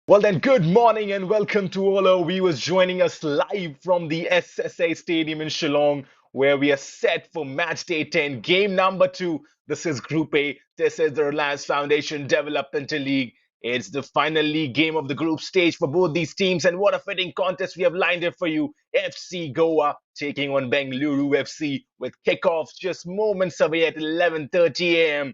Well, then, good morning and welcome to all our viewers joining us live from the SSA Stadium in Shillong, where we are set for match day 10, game number 2. This is Group A. This is the Reliance Foundation Developmental League. It's the final league game of the group stage for both these teams, and what a fitting contest we have lined up for you. FC Goa taking on Bengaluru FC with kickoff just moments away at 11:30 a.m.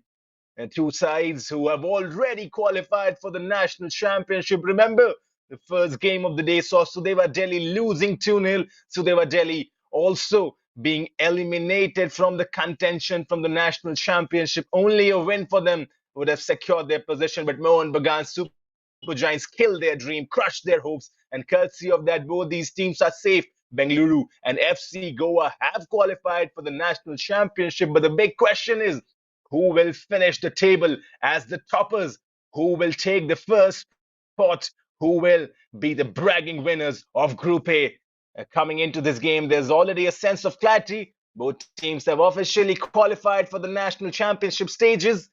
And two sides who have already qualified for the national championship. Remember, the first game of the day saw Sudeva Delhi losing 2-0. Sudeva Delhi also being eliminated from the contention from the national championship. Only a win for them would have secured their position, but Mohan Bagan Super Giants killed their dream, crushed their hopes, and courtesy of that, both these teams are safe. Bengaluru and FC Goa have qualified for the national championship, but the big question is who will finish the table as the toppers, who will take the first spot, who will be the bragging winners of Group A. Coming into this game, there's already a sense of clarity. Both teams have officially qualified for the national championship stages.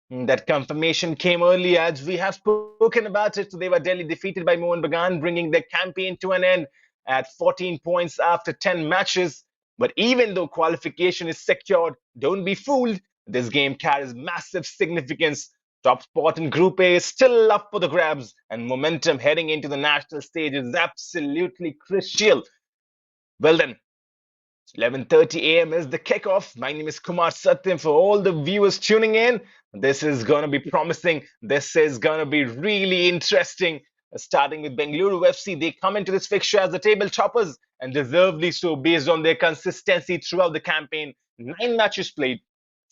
That confirmation came early as we have spoken about it. So they were Delhi defeated by Mohan Bagan, bringing their campaign to an end at 14 points after 10 matches. But even though qualification is secured, don't be fooled. This game carries massive significance. Top spot in Group A is still up for the grabs, and momentum heading into the national stage is absolutely crucial. Well then, 11:30 a.m. is the kickoff. My name is Kumar Satyam. For all the viewers tuning in, this is going to be promising. This is going to be really interesting. Starting with Bengaluru FC, they come into this fixture as the table toppers and deservedly so based on their consistency throughout the campaign. 9 matches played,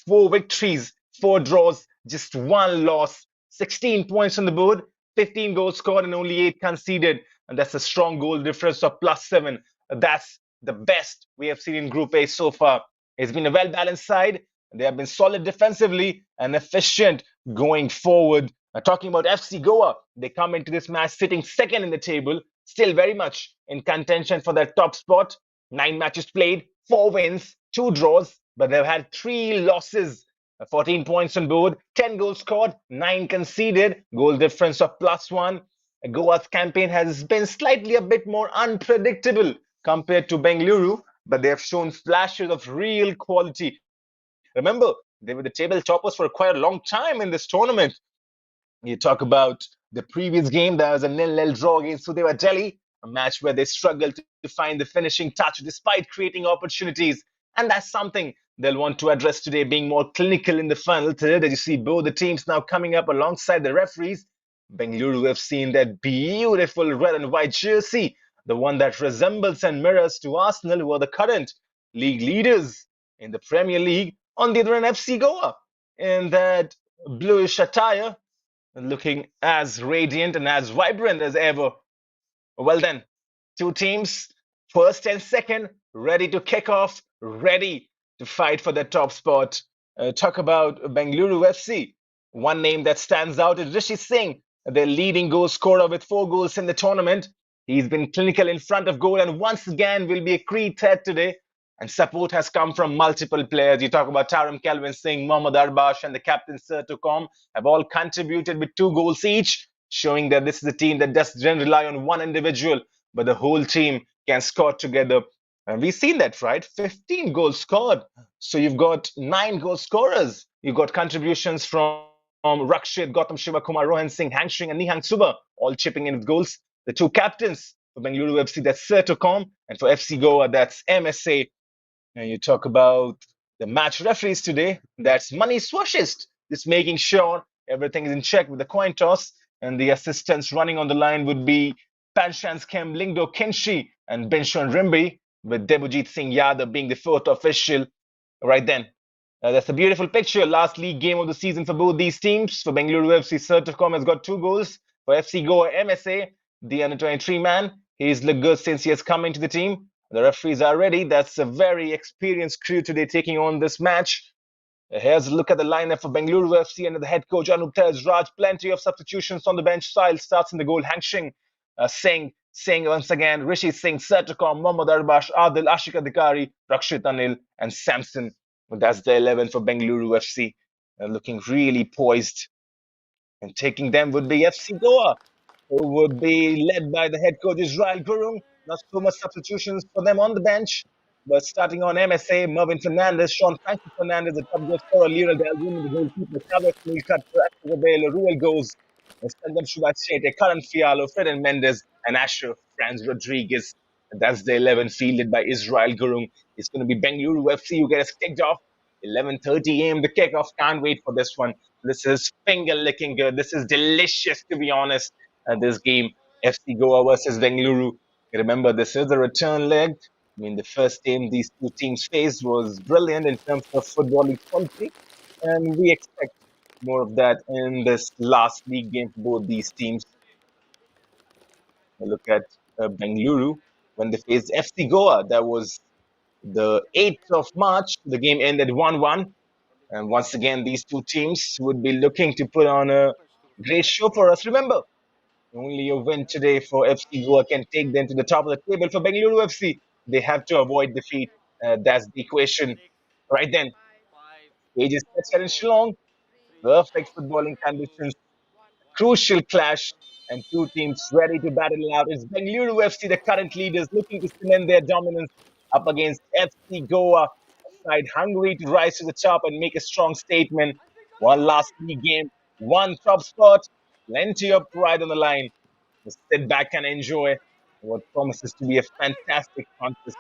4 victories, 4 draws, just 1 loss, 16 points on the board, 15 goals scored and only 8 conceded. And that's a strong goal difference of +7. That's the best we have seen in Group A so far. It's been a well balanced side. They have been solid defensively and efficient going forward. Talking about FC Goa, they come into this match sitting second in the table, still very much in contention for that top spot. 9 matches played, 4 wins, 2 draws, but they've had 3 losses. 14 points on board, 10 goals scored, 9 conceded, goal difference of +1. Goa's campaign has been slightly a bit more unpredictable compared to Bengaluru, but they have shown flashes of real quality. Remember, they were the table toppers for quite a long time in this tournament. You talk about the previous game, there was a 0-0 draw against Sudeva Delhi, a match where they struggled to find the finishing touch despite creating opportunities. And that's something they'll want to address today, being more clinical in the final third. As you see, both the teams now coming up alongside the referees. Bengaluru have seen that beautiful red and white jersey, the one that resembles and mirrors to Arsenal, who are the current league leaders in the Premier League. On the other hand, FC Goa in that bluish attire, looking as radiant and as vibrant as ever. Well, then, two teams, first and second, ready to kick off, ready to fight for the top spot. Talk about Bengaluru FC. One name that stands out is Rishi Singh, their leading goal scorer with 4 goals in the tournament. He's been clinical in front of goal and once again will be a key threat today. And support has come from multiple players. You talk about Taram Kelvin Singh, Mohammad Arbash, and the captain Sir Tukom have all contributed with 2 goals each, showing that this is a team that doesn't rely on one individual, but the whole team can score together. And we've seen that, right? 15 goals scored. So you've got 9 goal scorers. You've got contributions from Rakshit, Gautam Shiva, Kumar, Rohan Singh, Hang Shing, and Nihang Suba, all chipping in with goals. The two captains for Bengaluru FC, that's Sir Tukom, and for FC Goa, that's MSA. And you talk about the match referees today, that's Money Swashist, just making sure everything is in check with the coin toss. And the assistants running on the line would be Panshanskem Lingdo Kinshi and Benshon Rimbi, with Debujit Singh Yadav being the fourth official right then. That's a beautiful picture. Last league game of the season for both these teams. For Bengaluru FC, Sertacom has got 2 goals. For FC Goa MSA, the under 23 man, he's looked good since he has come into the team. The referees are ready. That's a very experienced crew today taking on this match. Here's a look at the lineup for Bengaluru FC under the head coach Anup Tej Raj. Plenty of substitutions on the bench. Sahil starts in the goal. Hangshing, Singh once again, Rishi Singh, Satacom, Mohammad Arbash, Adil, Ashik Adhikari, Rakshit Anil, and Samson. That's the 11 for Bengaluru FC. Looking really poised. And taking them would be FC Goa. who would be led by the head coach Israel Gurung. Not so much substitutions for them on the bench, but starting on MSA, Mervin Fernandez, Sean Frankie Fernandez, the top goal scorer, Lionel Dalvin, the goalkeeper, Carlos Milcat, Activabel, Ruel Goes, Sangam Shubachete, Karan Fialo, Fred and Mendes, and Asher Franz Rodriguez. And that's the 11 fielded by Israel Gurung. It's going to be Bengaluru FC who get us kicked off. 11:30 a.m. the kickoff. Can't wait for this one. This is finger licking good. This is delicious, to be honest. This game, FC Goa versus Bengaluru. Remember, this is a return leg. I mean, the first game these two teams faced was brilliant in terms of footballing quality, and we expect more of that in this last league game for both these teams. Look at Bengaluru when they faced FC Goa. That was the 8th of March. The game ended 1-1. And once again, these two teams would be looking to put on a great show for us. Remember, only a win today for FC Goa can take them to the top of the table. For Bengaluru FC, they have to avoid defeat. That's the equation. Right then, Aegis set in Shillong. Perfect footballing conditions. Crucial clash. And two teams ready to battle it out. It's Bengaluru FC, the current leaders, looking to cement their dominance up against FC Goa, a side hungry to rise to the top and make a strong statement. One last league game, one top spot, plenty of pride on the line. Just sit back and enjoy what promises to be a fantastic contest.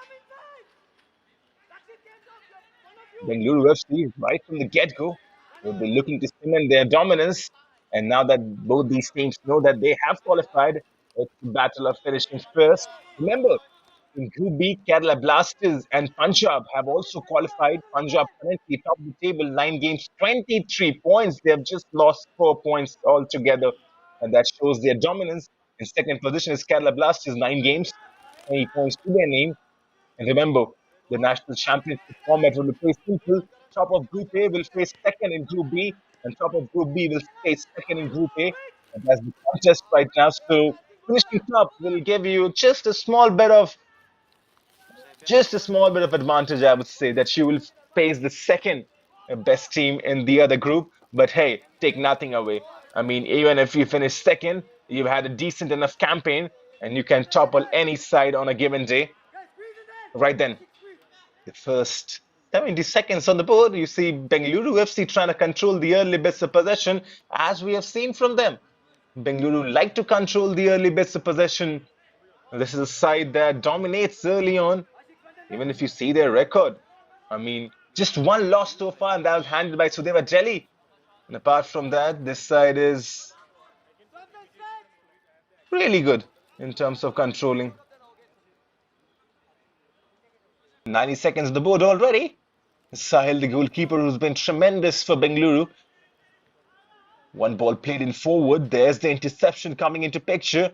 Bengaluru FC, right from the get-go, will be looking to cement their dominance. And now that both these teams know that they have qualified, it's a battle of finishing first. Remember, in Group B, Kerala Blasters and Punjab have also qualified. Punjab currently top of the table, 9 games, 23 points. They have just lost 4 points altogether, and that shows their dominance. In second position is Kerala Blasters, 9 games, 20 points to their name. And remember, the national championship format will be very simple. Top of Group A will face second in Group B, and top of Group B will face second in Group A. And that's the contest right now. So finishing top will give you just a small bit of advantage, I would say, that you will face the second best team in the other group. But hey, take nothing away. I mean, even if you finish second, you've had a decent enough campaign and you can topple any side on a given day. Right then, the first 70 seconds on the board, you see Bengaluru FC trying to control the early bits of possession, as we have seen from them. Bengaluru like to control the early bits of possession. This is a side that dominates early on. Even if you see their record, I mean, just one loss so far, and that was handled by Sudeva Jelly. And apart from that, this side is really good in terms of controlling. 90 seconds on the board already. Sahil, the goalkeeper, who's been tremendous for Bengaluru. One ball played in forward. There's the interception coming into picture.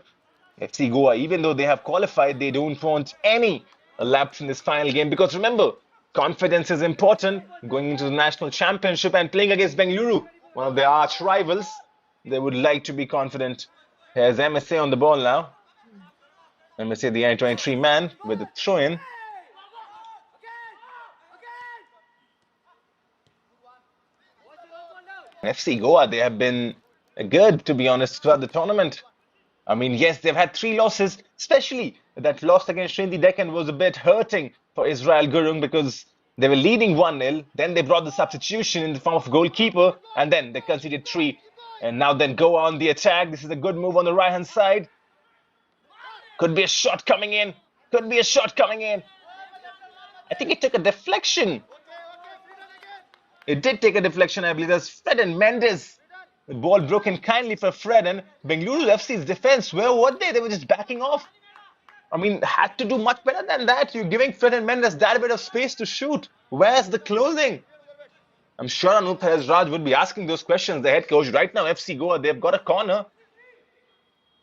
FC Goa, even though they have qualified, they don't want any lapse in this final game, because remember, confidence is important going into the national championship and playing against Bengaluru, one of their arch rivals. They would like to be confident. Here's MSA on the ball now. MSA, the under-23 man, with the throw-in. FC Goa, they have been good, to be honest, throughout the tournament. I mean, yes, they've had 3 losses, especially that loss against Shrindi Deccan was a bit hurting for Israel Gurung because they were leading 1-0. Then they brought the substitution in the form of goalkeeper, and then they conceded 3. And now then Goa on the attack. This is a good move on the right-hand side. Could be a shot coming in. Could be a shot coming in. I think it took a deflection. It did take a deflection, I believe. That's Fred and Mendes. The ball broken kindly for Fred, and Bengaluru FC's defense, where were they? They were just backing off. I mean, had to do much better than that. You're giving Fred and Mendes that bit of space to shoot. Where's the closing? I'm sure Anup Raj would be asking those questions. The head coach right now, FC Goa, they've got a corner.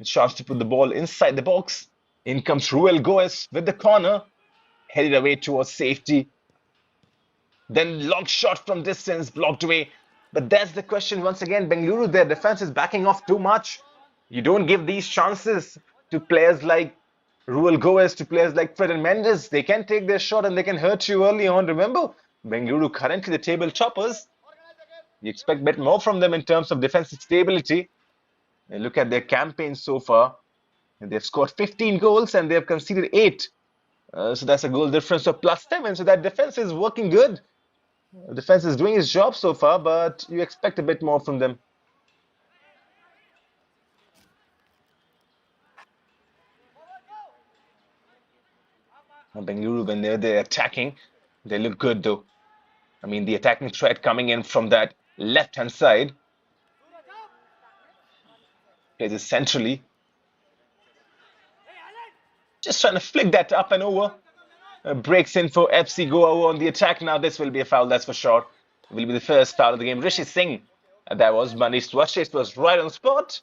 A chance to put the ball inside the box. In comes Ruel Goes with the corner. Headed away towards safety. Then long shot from distance, blocked away. But that's the question once again. Bengaluru, their defense is backing off too much. You don't give these chances to players like Ruel Goes, to players like Fred and Mendes. They can take their shot and they can hurt you early on. Remember, Bengaluru currently the table toppers. You expect a bit more from them in terms of defensive stability. And look at their campaign so far. They've scored 15 goals and they've conceded 8. So that's a goal difference of +7. So that defense is working good. The defense is doing its job so far, but you expect a bit more from them. Bengaluru, when they're attacking, they look good though. I mean, the attacking threat coming in from that left-hand side. Plays it centrally. Just trying to flick that up and over. Breaks in for FC Goa on the attack. Now this will be a foul, that's for sure. It will be the first foul of the game. Rishi Singh. That was Manish Swasthit was right on the spot.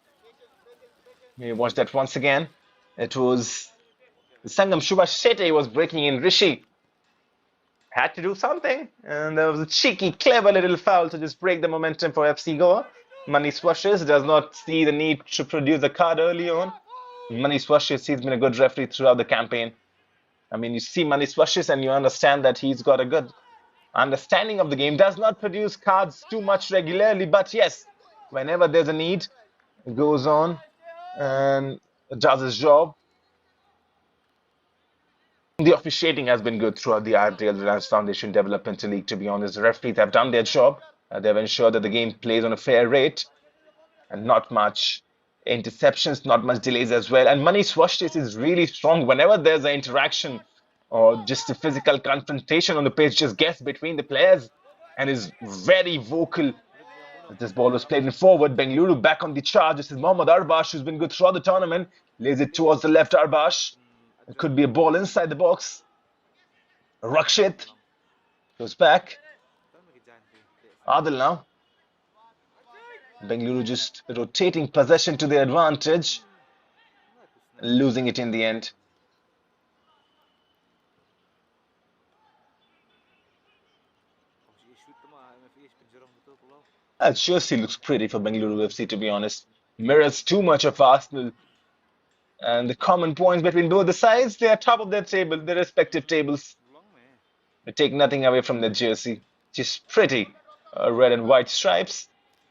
We watch that once again. It was Sangam Shubhashete was breaking in. Rishi had to do something. And there was a cheeky, clever little foul to just break the momentum for FC Goa. Manish Swasthit does not see the need to produce a card early on. Manish Swasthit, he's been a good referee throughout the campaign. I mean, you see Manish Swasthit and you understand that he's got a good understanding of the game. Does not produce cards too much regularly, but yes, whenever there's a need, it goes on and does his job. The officiating has been good throughout the RFDL Reliance Foundation Developmental League, to be honest. The referees have done their job. They've ensured that the game plays on a fair rate and not much interceptions, not much delays as well. And Manish Swasthit is really strong. Whenever there's an interaction or just a physical confrontation on the pitch, just gets between the players and is very vocal. This ball was played in forward. Bengaluru back on the charge. This is Mohammad Arbash, who's been good throughout the tournament. Lays it towards the left. Arbash. It could be a ball inside the box. Rakshit goes back. Adil now. Bengaluru just rotating possession to their advantage, losing it in the end. Jersey looks pretty for Bengaluru FC, to be honest. Mirrors too much of Arsenal. And the common points between both the sides, they are top of their table, their respective tables. They take nothing away from their jersey. Just pretty. Red and white stripes.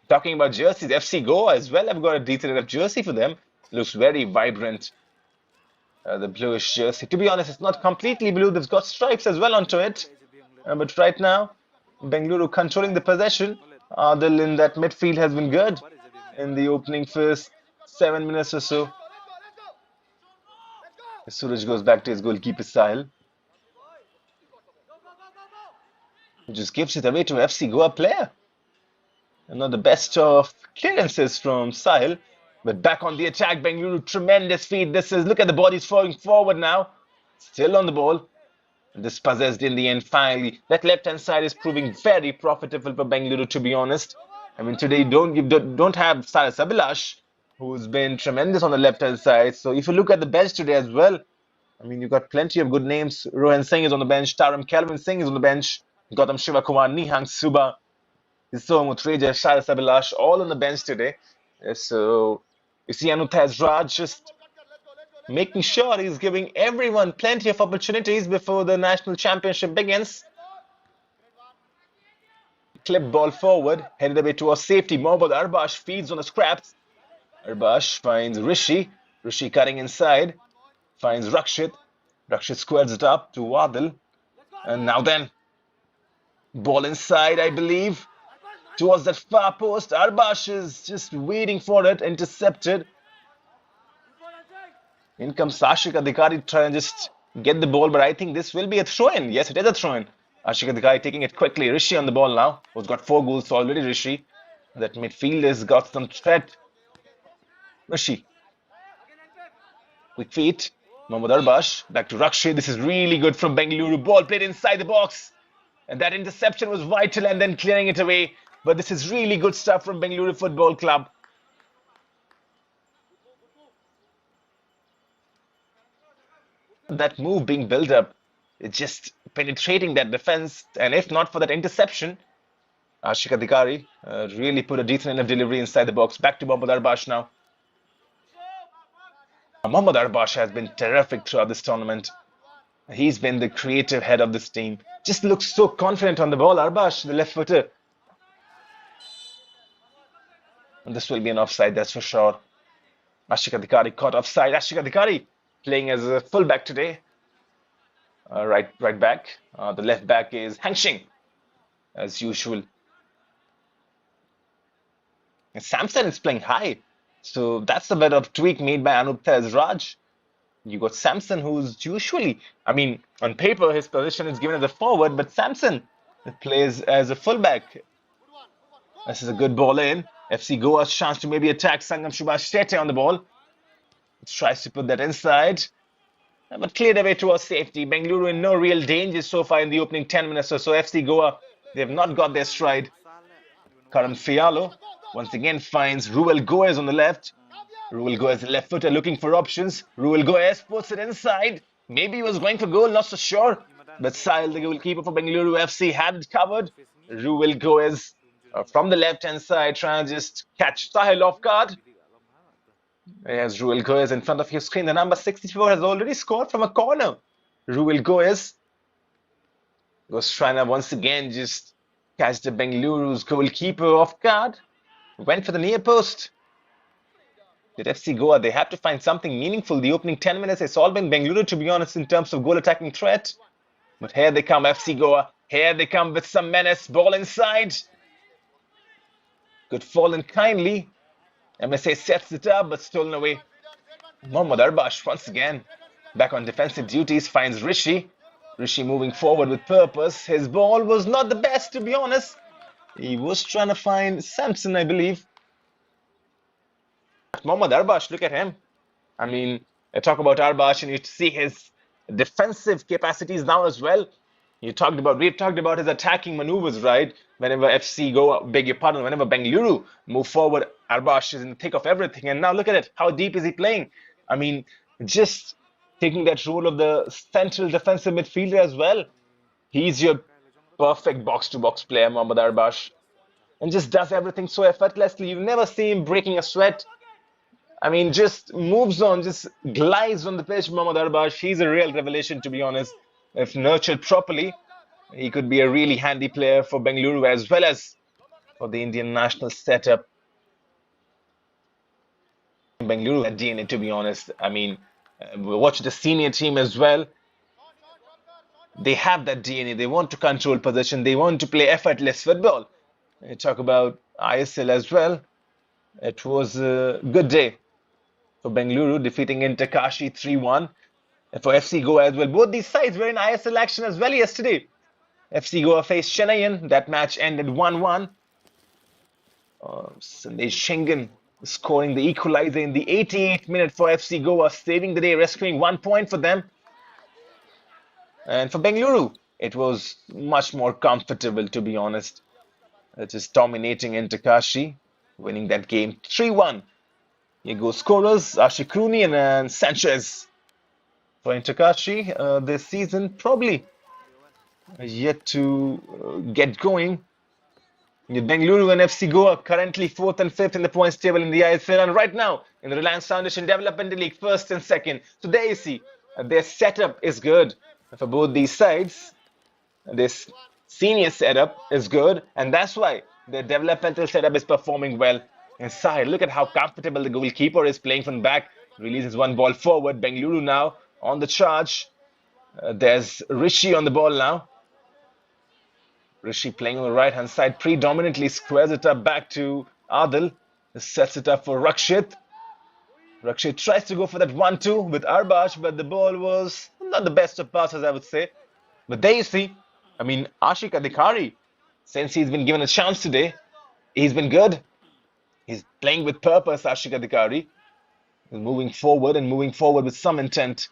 Talking about jerseys, FC Goa as well. I've got a decent enough jersey for them. Looks very vibrant. The bluish jersey. To be honest, it's not completely blue. They've got stripes as well onto it. But right now, Bengaluru controlling the possession. Adil in that midfield has been good in the opening first 7 minutes or so. Suraj goes back to his goalkeeper Sahil. He just gives it away to FC Goa player. And not the best of clearances from Sahil. But back on the attack, Bengaluru, tremendous feed. This is, look at the bodies falling forward now. Still on the ball. This possessed in the end finally. That left-hand side is proving very profitable for Bengaluru, to be honest. I mean, today you don't have Saras Abhilash, who's been tremendous on the left-hand side. So if you look at the bench today as well, I mean, you've got plenty of good names. Rohan Singh is on the bench. Taram Kelvin Singh is on the bench. Gautam Shivakumar, Nihang Suba, Iso Mutreja, Saras Abhilash, all on the bench today. So you see Anuthaz Raj just making sure he's giving everyone plenty of opportunities before the national championship begins. Clip ball forward, headed away towards safety. Mohammad Arbash feeds on the scraps. Arbash finds Rishi. Rishi cutting inside. Finds Rakshit. Rakshit squares it up to Adil. And now then, ball inside, I believe, towards that far post. Arbash is just waiting for it, intercepted. In comes Ashik Adhikari trying to just get the ball, but I think this will be a throw-in. Yes, it is a throw-in. Ashik Adhikari taking it quickly. Rishi on the ball now, who's got 4 goals already, Rishi. That midfield has got some threat. Rishi. Quick feet. Mohammad Arbash. Back to Rakshi. This is really good from Bengaluru. Ball played inside the box. And that interception was vital and then clearing it away. But this is really good stuff from Bengaluru Football Club. That move being built up, it's just penetrating that defense. And if not for that interception, Ashik Adhikari really put a decent enough delivery inside the box. Back to Mohammad Arbash now. Mohammad Arbash has been terrific throughout this tournament. He's been the creative head of this team. Just looks so confident on the ball. Arbash, the left footer. And this will be an offside, that's for sure. Ashik Adhikari caught offside. Ashik Adhikari playing as a fullback today. Right back. The left back is Hangshing, as usual. And Samson is playing high. So that's a bit of tweak made by Anup Raj. You got Samson, who's usually, I mean, on paper, his position is given as a forward, but Samson plays as a fullback. This is a good ball in. FC Goa's chance to maybe attack. Sangam Subhash Shetty on the ball. Tries to put that inside, but cleared away towards safety. Bengaluru in no real danger so far in the opening 10 minutes or so. FC Goa, they have not got their stride. Karan Fialo once again finds Ruel Goes on the left. Ruel Goes, left footer, looking for options. Ruel Goes puts it inside. Maybe he was going for goal, not so sure. But Sahil, the goalkeeper for Bengaluru FC, had it covered. Ruel Goes from the left-hand side, trying to just catch Sahil off guard. As Ruel Goes in front of your screen, the number 64 has already scored from a corner. Ruel Goes was trying to once again just catch the Bengaluru's goalkeeper off guard. Went for the near post. Did FC Goa, they have to find something meaningful. The opening 10 minutes, it's all been Bengaluru, to be honest, in terms of goal attacking threat. But here they come, FC Goa. Here they come with some menace. Ball inside. Good fall in kindly. MSA sets it up, but stolen away. Mohammad Arbash, once again, back on defensive duties, finds Rishi. Rishi moving forward with purpose. His ball was not the best, to be honest. He was trying to find Samson, I believe. Mohammad Arbash, look at him. I mean, I talk about Arbash and you see his defensive capacities now as well. We've talked about his attacking maneuvers, right? Whenever FC Goa, beg your pardon, whenever Bengaluru move forward, Arbash is in the thick of everything. And now look at it. How deep is he playing? I mean, just taking that role of the central defensive midfielder as well. He's your perfect box-to-box player, Mohammad Arbash. And just does everything so effortlessly. You never see him breaking a sweat. I mean, just moves on, just glides on the pitch, Mohammad Arbash. He's a real revelation, to be honest. If nurtured properly, he could be a really handy player for Bengaluru as well as for the Indian national setup. Bengaluru had DNA, to be honest. I mean, we watch the senior team as well. They have that DNA. They want to control possession. They want to play effortless football. You talk about ISL as well. It was a good day for Bengaluru, defeating Interkashi 3-1. And for FC Goa as well. Both these sides were in ISL action as well yesterday. FC Goa faced Chennaiyin. That match ended 1-1. Sandesh Shengan scoring the equalizer in the 88th minute for FC Goa, saving the day, rescuing 1 point for them. And for Bengaluru, it was much more comfortable, to be honest. Just dominating Interkashi, winning that game 3-1. Here go scorers, Ashik Rooney and Sanchez. For Interkashi, this season probably yet to get going. Bengaluru and FC Goa currently 4th and 5th in the points table in the ISL, and right now in the Reliance Foundation Development League, 1st and 2nd. So there you see, their setup is good for both these sides. This senior setup is good, and that's why their developmental setup is performing well. Inside, look at how comfortable the goalkeeper is playing from the back. Releases one ball forward. Bengaluru now on the charge. There's Rishi on the ball now. Rishi playing on the right-hand side, predominantly squares it up back to Adil. Sets it up for Rakshit. Rakshit tries to go for that 1-2 with Arbash, but the ball was not the best of passes, I would say. But there you see, I mean, Ashik Adhikari, since he's been given a chance today, he's been good. He's playing with purpose, Ashik Adhikari. He's moving forward with some intent.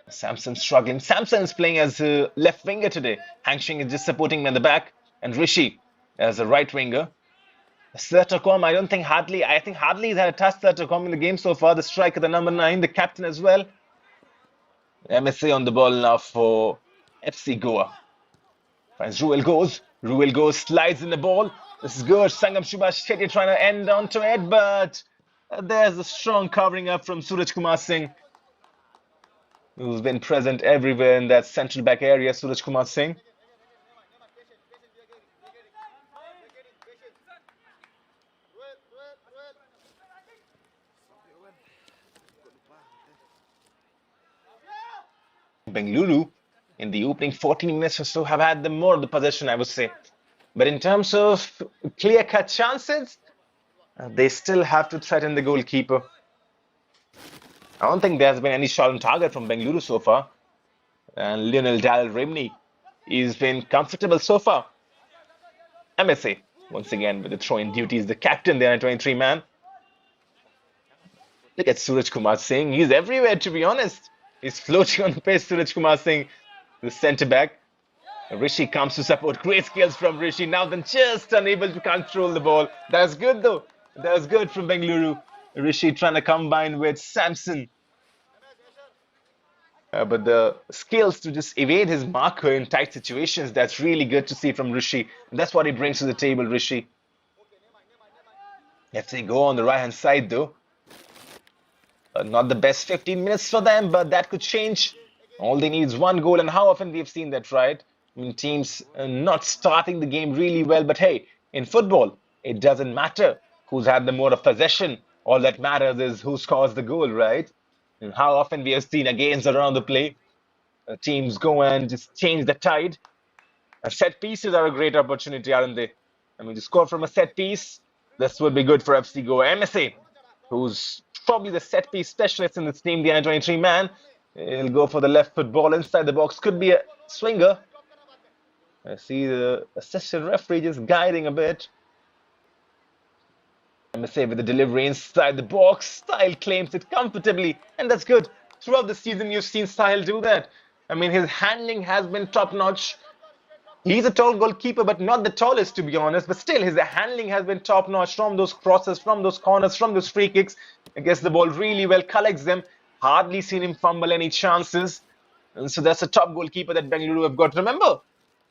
Samson struggling. Samson is playing as a left winger today. Hangshing is just supporting him in the back. And Rishi as a right winger. Sertakom, I think Hadley has had a touch Sertakom in the game so far. The striker, the number 9, the captain as well. MSA on the ball now for FC Goa. Finds Ruel Goes. Ruel Goes, slides in the ball. This is good. Sangam Subhash Shetty trying to end onto it, but there's a strong covering up from Suraj Kumar Singh, who's been present everywhere in that central back area, Suraj Kumar Singh. Bengaluru, in the opening 14 minutes or so, have had the more of the possession, I would say. But in terms of clear-cut chances, they still have to threaten the goalkeeper. I don't think there's been any shot on target from Bengaluru so far. And Lionel Daryl Rimney has been comfortable so far. MSA, once again, with the throw-in duties, the captain, the under-23 man. Look at Suraj Kumar Singh. He's everywhere, to be honest. He's floating on the pitch, Suraj Kumar Singh, the centre-back. Rishi comes to support. Great skills from Rishi. Now then just unable to control the ball. That's good, though. That's good from Bengaluru. Rishi trying to combine with Samson. But the skills to just evade his marker in tight situations, that's really good to see from Rishi. And that's what he brings to the table, Rishi. If they go on the right-hand side, though, not the best 15 minutes for them, but that could change. All they need is one goal, and how often we've seen that, right? I mean, teams not starting the game really well, but hey, in football, it doesn't matter who's had the more of possession. All that matters is who scores the goal, right? And how often we have seen against around the play, teams go and just change the tide. Set pieces are a great opportunity, aren't they? I mean, to score from a set piece, this would be good for FC Goa. MSA, who's probably the set piece specialist in this team, the under-23 man. He'll go for the left foot ball inside the box. Could be a swinger. I see the assistant referee just guiding a bit. MSA with the delivery inside the box. Style claims it comfortably, and that's good. Throughout the season, you've seen Style do that. I mean, his handling has been top-notch. He's a tall goalkeeper, but not the tallest, to be honest. But still, his handling has been top-notch from those crosses, from those corners, from those free kicks. He gets the ball really well, collects them. Hardly seen him fumble any chances. And so that's a top goalkeeper that Bengaluru have got. Remember,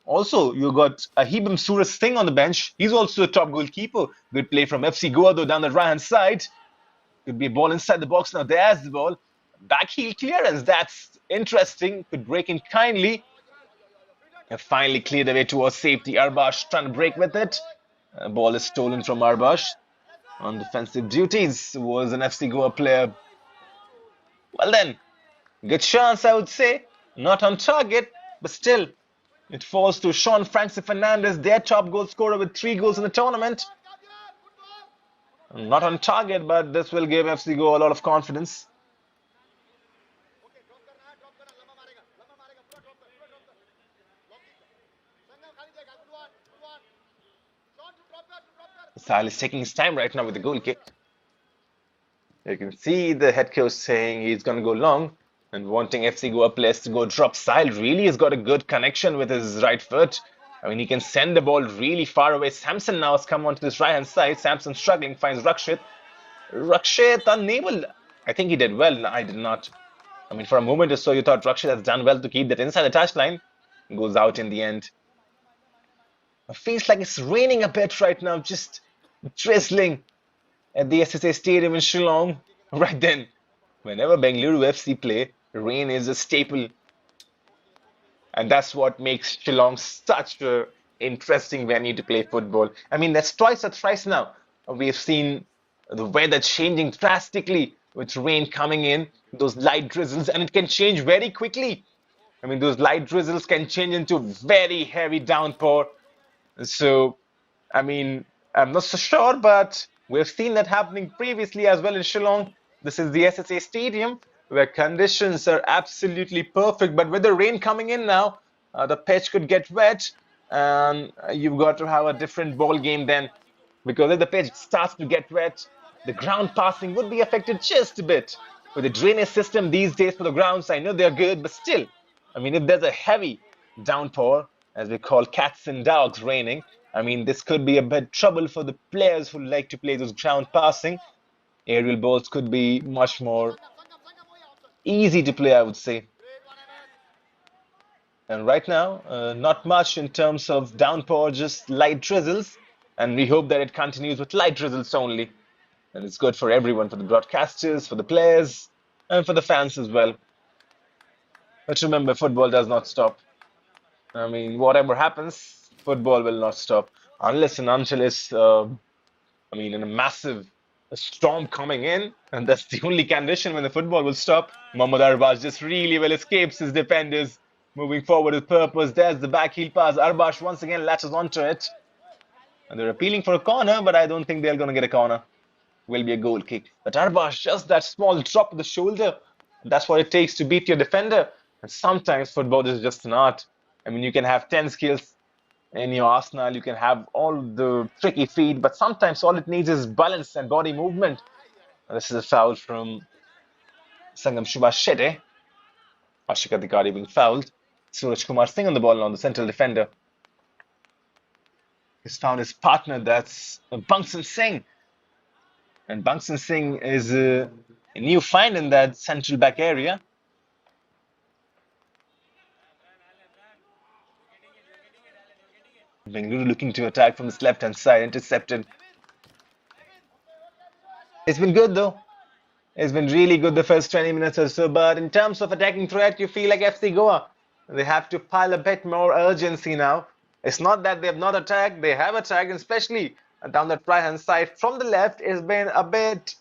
also, you got Ahibam Suraj Singh on the bench. He's also a top goalkeeper. Good play from FC Goa, though, down the right-hand side. Could be a ball inside the box. Now, there's the ball. Back heel clearance. That's interesting. Could break in kindly. And finally cleared away towards safety. Arbash trying to break with it. Ball is stolen from Arbash. On defensive duties was an FC Goa player. Well then, good chance, I would say. Not on target, but still. It falls to Sean Francis Fernandez, their top goal scorer with 3 goals in the tournament. Not on target, but this will give FC Goa a lot of confidence. Sahil is taking his time right now with the goal kick. You can see the head coach saying he's going to go long and wanting FC Goa players to go drop. Sahil really has got a good connection with his right foot. I mean, he can send the ball really far away. Samson now has come onto this right-hand side. Samson struggling, finds Rakshit. Rakshit unable. I think he did well. No, I did not. I mean, for a moment or so, you thought Rakshit has done well to keep that inside the touchline. Goes out in the end. It feels like it's raining a bit right now. Just drizzling at the SSA Stadium in Shillong. Right then, whenever Bengaluru FC play, rain is a staple. And that's what makes Shillong such an interesting venue to play football. I mean, that's twice or thrice now we've seen the weather changing drastically with rain coming in, those light drizzles, and it can change very quickly. I mean, those light drizzles can change into very heavy downpour. So, I mean, I'm not so sure, but we've seen that happening previously as well in Shillong. This is the SSA Stadium, where conditions are absolutely perfect. But with the rain coming in now, the pitch could get wet, and you've got to have a different ball game then. Because if the pitch starts to get wet, the ground passing would be affected just a bit. With the drainage system these days for the grounds, I know they're good, but still, I mean, if there's a heavy downpour, as we call cats and dogs raining, I mean, this could be a bit trouble for the players who like to play those ground passing. Aerial balls could be much more easy to play, I would say. And right now, not much in terms of downpour, just light drizzles. And we hope that it continues with light drizzles only. And it's good for everyone, for the broadcasters, for the players, and for the fans as well. But remember, football does not stop. I mean, whatever happens, football will not stop. Unless and until it's, in a massive A storm coming in, and that's the only condition when the football will stop. Mohammad Arbash just really well escapes his defenders, moving forward with purpose. There's the back heel pass. Arbash once again latches onto it. And they're appealing for a corner, but I don't think they're going to get a corner. Will be a goal kick. But Arbash, just that small drop of the shoulder, that's what it takes to beat your defender. And sometimes football is just an art. I mean, you can have 10 skills in your arsenal, you can have all the tricky feet, but sometimes all it needs is balance and body movement. And this is a foul from Sangam Subhash Shetty. Ashika Adhikari being fouled. Suraj Kumar Singh on the ball on the central defender. He's found his partner, that's Bangsan Singh. And Bangsan Singh is a new find in that central back area. Bengaluru looking to attack from his left-hand side, intercepted. It's been good though. It's been really good the first 20 minutes or so, but in terms of attacking threat, you feel like FC Goa. They have to pile a bit more urgency now. It's not that they have not attacked, they have attacked, and especially down that right-hand side from the left, it's been a bit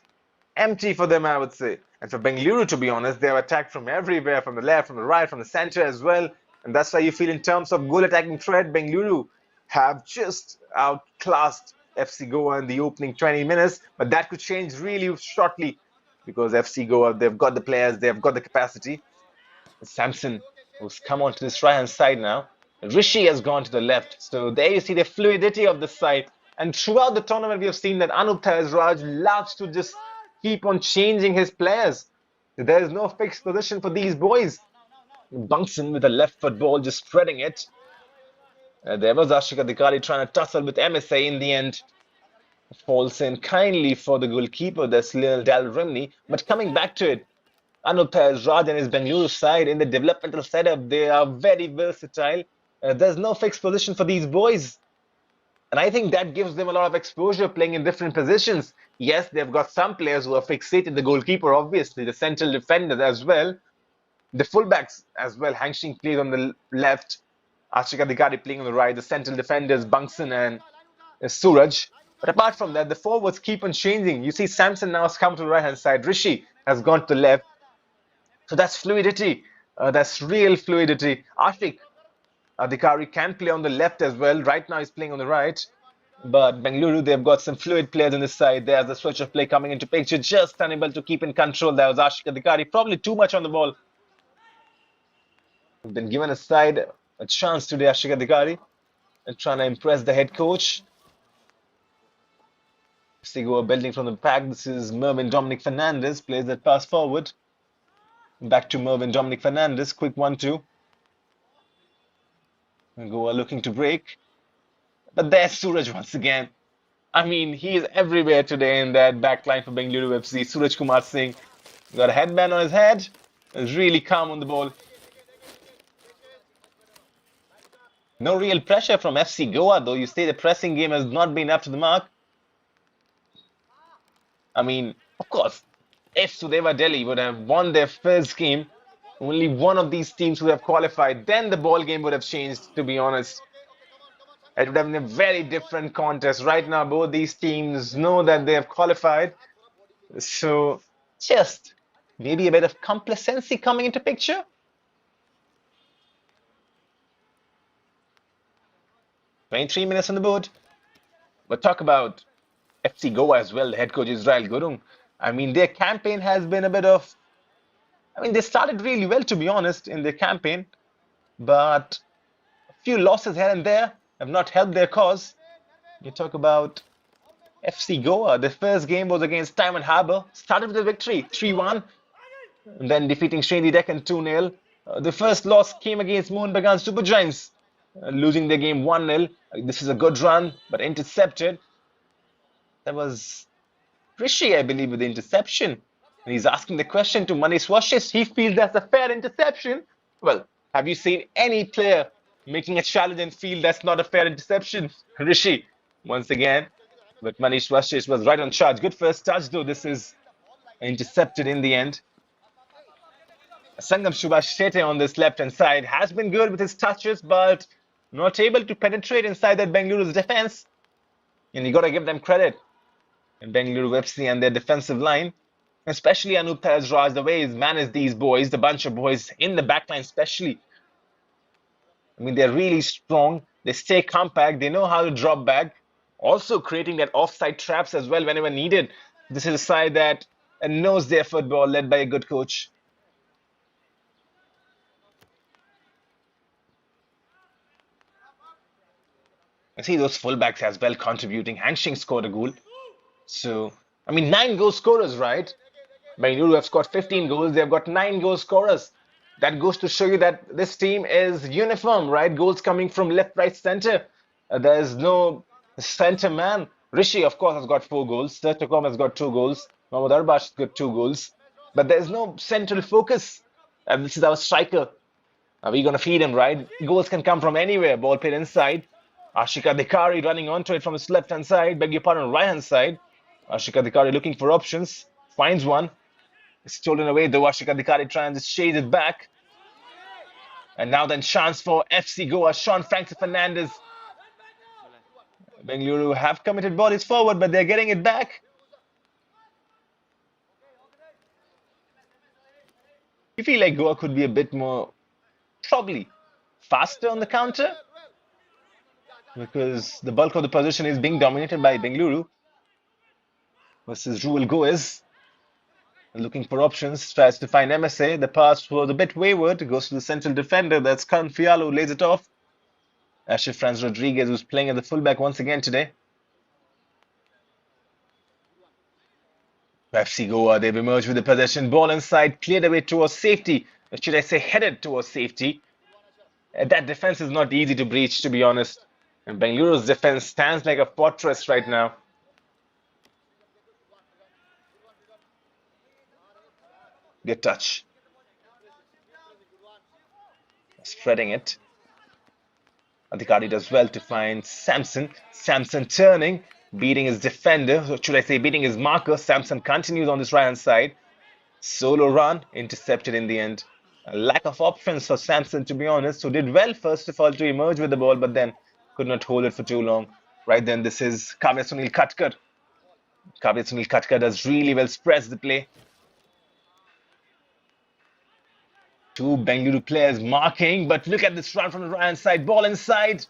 empty for them, I would say. And for Bengaluru, to be honest, they have attacked from everywhere, from the left, from the right, from the center as well. And that's why you feel in terms of goal attacking threat, Bengaluru have just outclassed FC Goa in the opening 20 minutes. But that could change really shortly because FC Goa, they've got the players, they've got the capacity. Samson, who's come onto this right-hand side now. Rishi has gone to the left. So there you see the fluidity of the side. And throughout the tournament, we have seen that Anup Raj loves to just keep on changing his players. There is no fixed position for these boys. Bangsan with a left foot ball just spreading it. There was Ashika Adhikari trying to tussle with MSA in the end. Falls in kindly for the goalkeeper, that's Lionel Dal Rimney. But coming back to it, Anup Raj and his Bengaluru side in the developmental setup, they are very versatile. There's no fixed position for these boys. And I think that gives them a lot of exposure playing in different positions. Yes, they've got some players who are fixated. The goalkeeper, obviously, the central defenders as well. The fullbacks as well. Hang Shing plays on the left. Ashika Adhikari playing on the right. The central defenders, Bangsan and Suraj. But apart from that, the forwards keep on changing. You see Samson now has come to the right-hand side. Rishi has gone to the left. So that's fluidity. That's real fluidity. Ashik Adhikari can play on the left as well. Right now he's playing on the right. But Bengaluru, they've got some fluid players on this side. There's the switch of play coming into picture. Just unable to keep in control. That was Ashik Adhikari. Probably too much on the ball. Been given a side a chance today, Ashik Adhikari. And trying to impress the head coach. Sigua building from the back. This is Mervyn Dominic Fernandez. Plays that pass forward. Back to Mervyn Dominic Fernandez. Quick 1-2. Goa looking to break. But there's Suraj once again. I mean, he is everywhere today in that back line for Bengaluru FC. Suraj Kumar Singh got a headband on his head. Is really calm on the ball. No real pressure from FC Goa, though. You say the pressing game has not been up to the mark. I mean, of course, if Sudeva Delhi would have won their first game, only one of these teams would have qualified, then the ball game would have changed, to be honest. It would have been a very different contest. Right now, both these teams know that they have qualified. So, just maybe a bit of complacency coming into picture. "23 minutes on the board." But talk about FC Goa as well. The head coach Israel Gurung. I mean, their campaign has been a bit of... I mean, they started really well, to be honest, in their campaign. But a few losses here and there have not helped their cause. You talk about FC Goa. The first game was against Diamond Harbour. Started with a victory, 3-1. And then defeating Shredi Deccan 2-0. The first loss came against Mohun Bagan Super Giants. Losing their game 1-0. This is a good run, but intercepted. That was Rishi, I believe, with the interception. And he's asking the question to Manish Vashis. He feels that's a fair interception. Well, have you seen any player making a challenge and feel that's not a fair interception? Rishi, once again. But Manish Vashis was right on charge. Good first touch, though. This is intercepted in the end. Sangam Subhash Shetty on this left-hand side has been good with his touches, but not able to penetrate inside that Bengaluru's defense. And you got to give them credit. And Bengaluru FC and their defensive line, especially Anup Raj, the way he's managed these boys, the bunch of boys in the back line especially. I mean, they're really strong. They stay compact. They know how to drop back. Also creating that offside traps as well whenever needed. This is a side that knows their football, led by a good coach. I see those fullbacks as well contributing. Hangshing scored a goal. So, I mean, 9 goal scorers, right? Bengaluru have scored 15 goals. They've got 9 goal scorers. That goes to show you that this team is uniform, right? Goals coming from left, right, center. There's no center man. Rishi, of course, has got 4 goals. Sertakom has got 2 goals. Mohammad Arbash has got 2 goals. But there's no central focus. And this is our striker. Are we going to feed him, right? Goals can come from anywhere. Ball played inside. Ashika Dikari running onto it from his left-hand side. Beg your pardon, right-hand side. Ashika Dikari looking for options. Finds one. Stolen away though. Ashika Dikari trying to chase it back. And now then chance for FC Goa. Sean Francis Fernandez. Bengaluru have committed volleys forward, but they're getting it back. You feel like Goa could be a bit more, probably, faster on the counter? Because the bulk of the position is being dominated by Bengaluru versus Ruel Goes. Looking for options, tries to find MSA. The pass was a bit wayward. Goes to the central defender. That's Confialo, lays it off. Ashraf Franz Rodriguez, who's playing at the fullback once again today. FC Goa, they've emerged with the possession. Ball inside, cleared away towards safety. Or should I say headed towards safety. That defense is not easy to breach, to be honest. And Bengaluru's defense stands like a fortress right now. Good touch. Spreading it. Adhikari does well to find Samson. Samson turning, beating his defender. Or should I say beating his marker. Samson continues on this right-hand side. Solo run, intercepted in the end. A lack of options for Samson, to be honest, who did well first of all to emerge with the ball, but then could not hold it for too long. Right then, this is Kavya Sunil Katkar. Kavya Sunil Katkar does really well, spreads the play. 2 Bengaluru players marking, but look at this run from the right-hand side. Ball inside.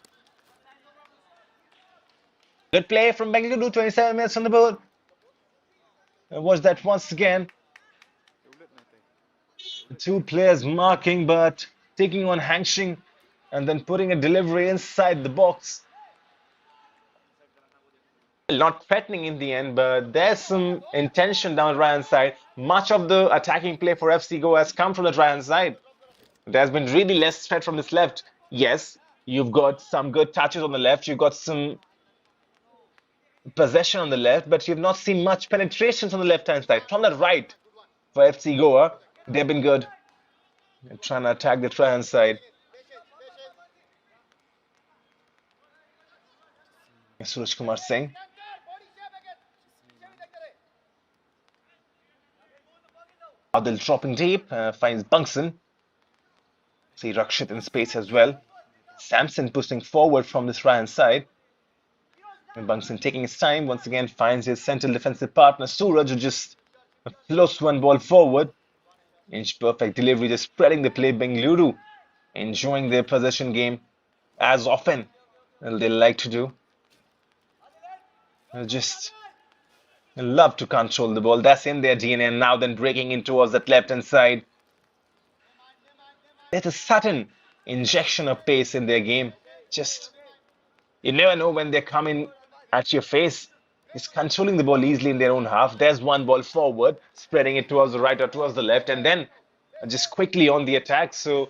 Good play from Bengaluru, 27 minutes on the board. Watch that once again. 2 players marking, but taking on Hangshing and then putting a delivery inside the box. Not threatening in the end, but there's some intention down the right-hand side. Much of the attacking play for FC Goa has come from the right-hand side. There's been really less threat from this left. Yes, you've got some good touches on the left. You've got some possession on the left, but you've not seen much penetration from the left-hand side. From the right, for FC Goa, they've been good. They're trying to attack the right-hand side. Suraj Kumar Singh. Adil dropping deep, finds Bungson. See Rakshit in space as well. Samson pushing forward from this right-hand side. And Bungson taking his time, once again finds his central defensive partner, Suraj, who just floats one ball forward. Inch perfect delivery, just spreading the play. Bengaluru enjoying their possession game as often as they like to do. They just love to control the ball. That's in their DNA. And now then breaking in towards that left-hand side. There's a sudden injection of pace in their game. Just, you never know when they're coming at your face. It's controlling the ball easily in their own half. There's one ball forward, spreading it towards the right or towards the left, and then just quickly on the attack. So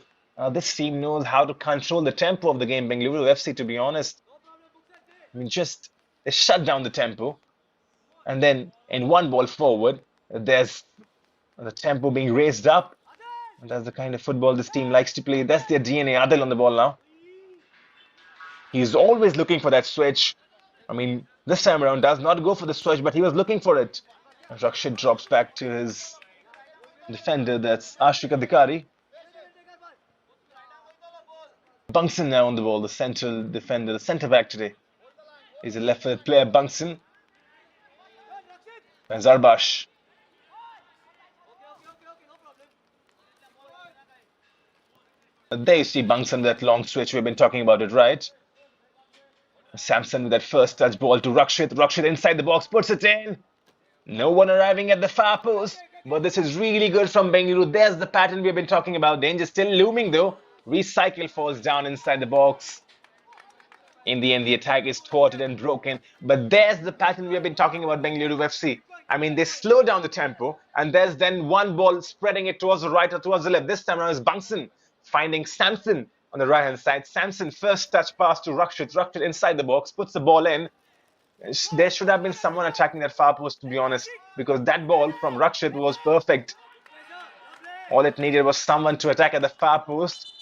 this team knows how to control the tempo of the game. Bengaluru FC, to be honest, I mean, just they shut down the tempo, and then in one ball forward, there's the tempo being raised up. And that's the kind of football this team likes to play. That's their DNA. Adil on the ball now. He's always looking for that switch. I mean, this time around does not go for the switch, but he was looking for it. Rakshit drops back to his defender. That's Ashik Adhikari. Bungson now on the ball, the central defender, the centre back today. He's a left-footed player, Bungson. Zarbash. There you see Bangsan, that long switch. We've been talking about it, right? Samson with that first touch ball to Rakshit. Rakshit inside the box, puts it in. No one arriving at the far post. But this is really good from Bengaluru. There's the pattern we've been talking about. Danger still looming though. Recycle falls down inside the box. In the end, the attack is thwarted and broken. But there's the pattern we have been talking about Bengaluru FC. I mean, they slow down the tempo, and there's then one ball spreading it towards the right or towards the left. This time around is Bangsan finding Samson on the right-hand side. Samson first touch pass to Rakshit. Rakshit inside the box, puts the ball in. There should have been someone attacking that far post, to be honest, because that ball from Rakshit was perfect. All it needed was someone to attack at the far post.